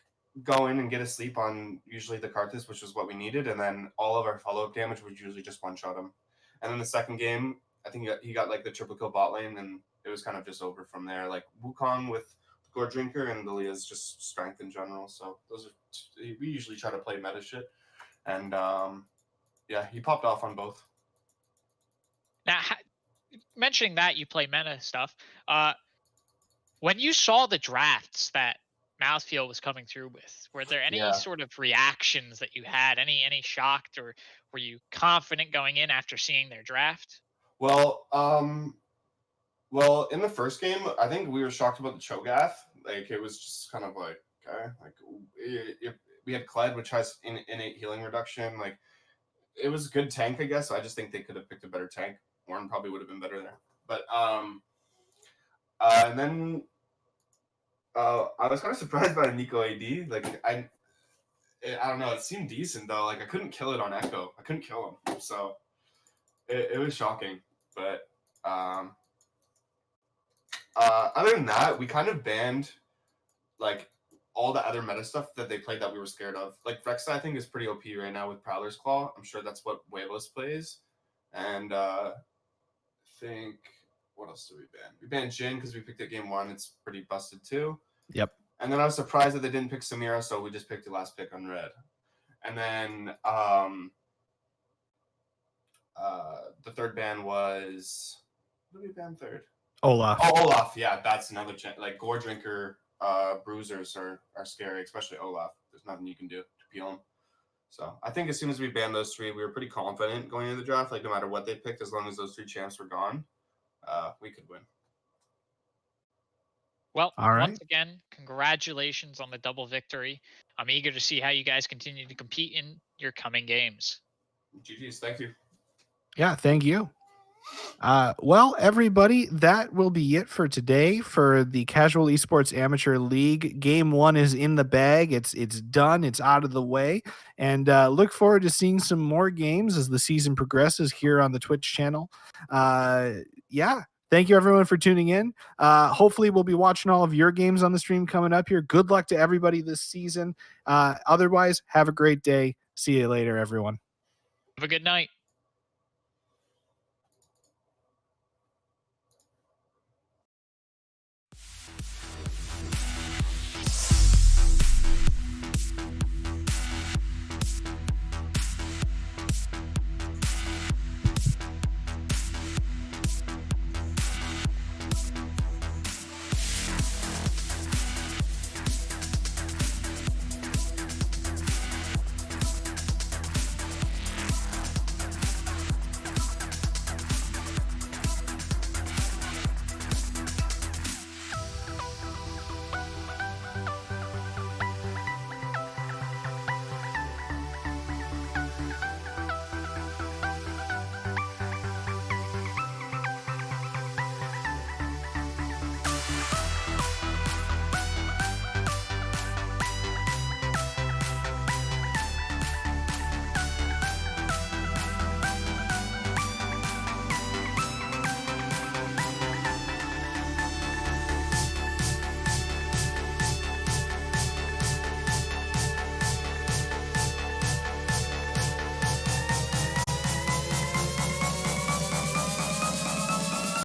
go in and get a sleep on usually the Karthus, which was what we needed, and then all of our follow up damage would usually just one shot him. And then the second game, I think he got like the triple kill bot lane, and it was kind of just over from there. Like Wukong with Gore Drinker and Lilia's just strength in general. So those are we usually try to play meta shit, and yeah, he popped off on both. Now, mentioning that you play meta stuff, when you saw the drafts that MouthfeeL was coming through with, were there any Yeah. sort of reactions that you had? Any shocked, or were you confident going in after seeing their draft? Well, in the first game, I think we were shocked about the Cho'Gath. Like it was just kind of like, okay, like we had Kled, which has innate healing reduction. Like it was a good tank, I guess. So I just think they could have picked a better tank. Warren probably would have been better there. But and then I was kind of surprised by the Nico AD. Like I don't know. It seemed decent though. Like I couldn't kill it on Echo. I couldn't kill him. So it was shocking. But other than that, we kind of banned like all the other meta stuff that they played that we were scared of. Like Vrexa, I think is pretty OP right now with Prowler's Claw. I'm sure that's what Waveless plays. And think what else did we ban? We banned Jhin because we picked it game 1. It's pretty busted too. Yep. And then I was surprised that they didn't pick Samira, so we just picked the last pick on red. And then the third ban was what did we ban third? Olaf. Oh, Olaf. Yeah, that's another like Gore Drinker bruisers are scary, especially Olaf. There's nothing you can do to peel him. So I think as soon as we banned those 3, we were pretty confident going into the draft. Like no matter what they picked, as long as those 3 champs were gone, we could win. Well, All right. once again, congratulations on the double victory. I'm eager to see how you guys continue to compete in your coming games. GG's. Thank you. Yeah, thank you. Well, everybody, that will be it for today for the Casual Esports Amateur League. Game 1 is in the bag. It's done. It's out of the way. And look forward to seeing some more games as the season progresses here on the Twitch channel. Yeah. Thank you, everyone, for tuning in. Hopefully, we'll be watching all of your games on the stream coming up here. Good luck to everybody this season. Otherwise, have a great day. See you later, everyone. Have a good night.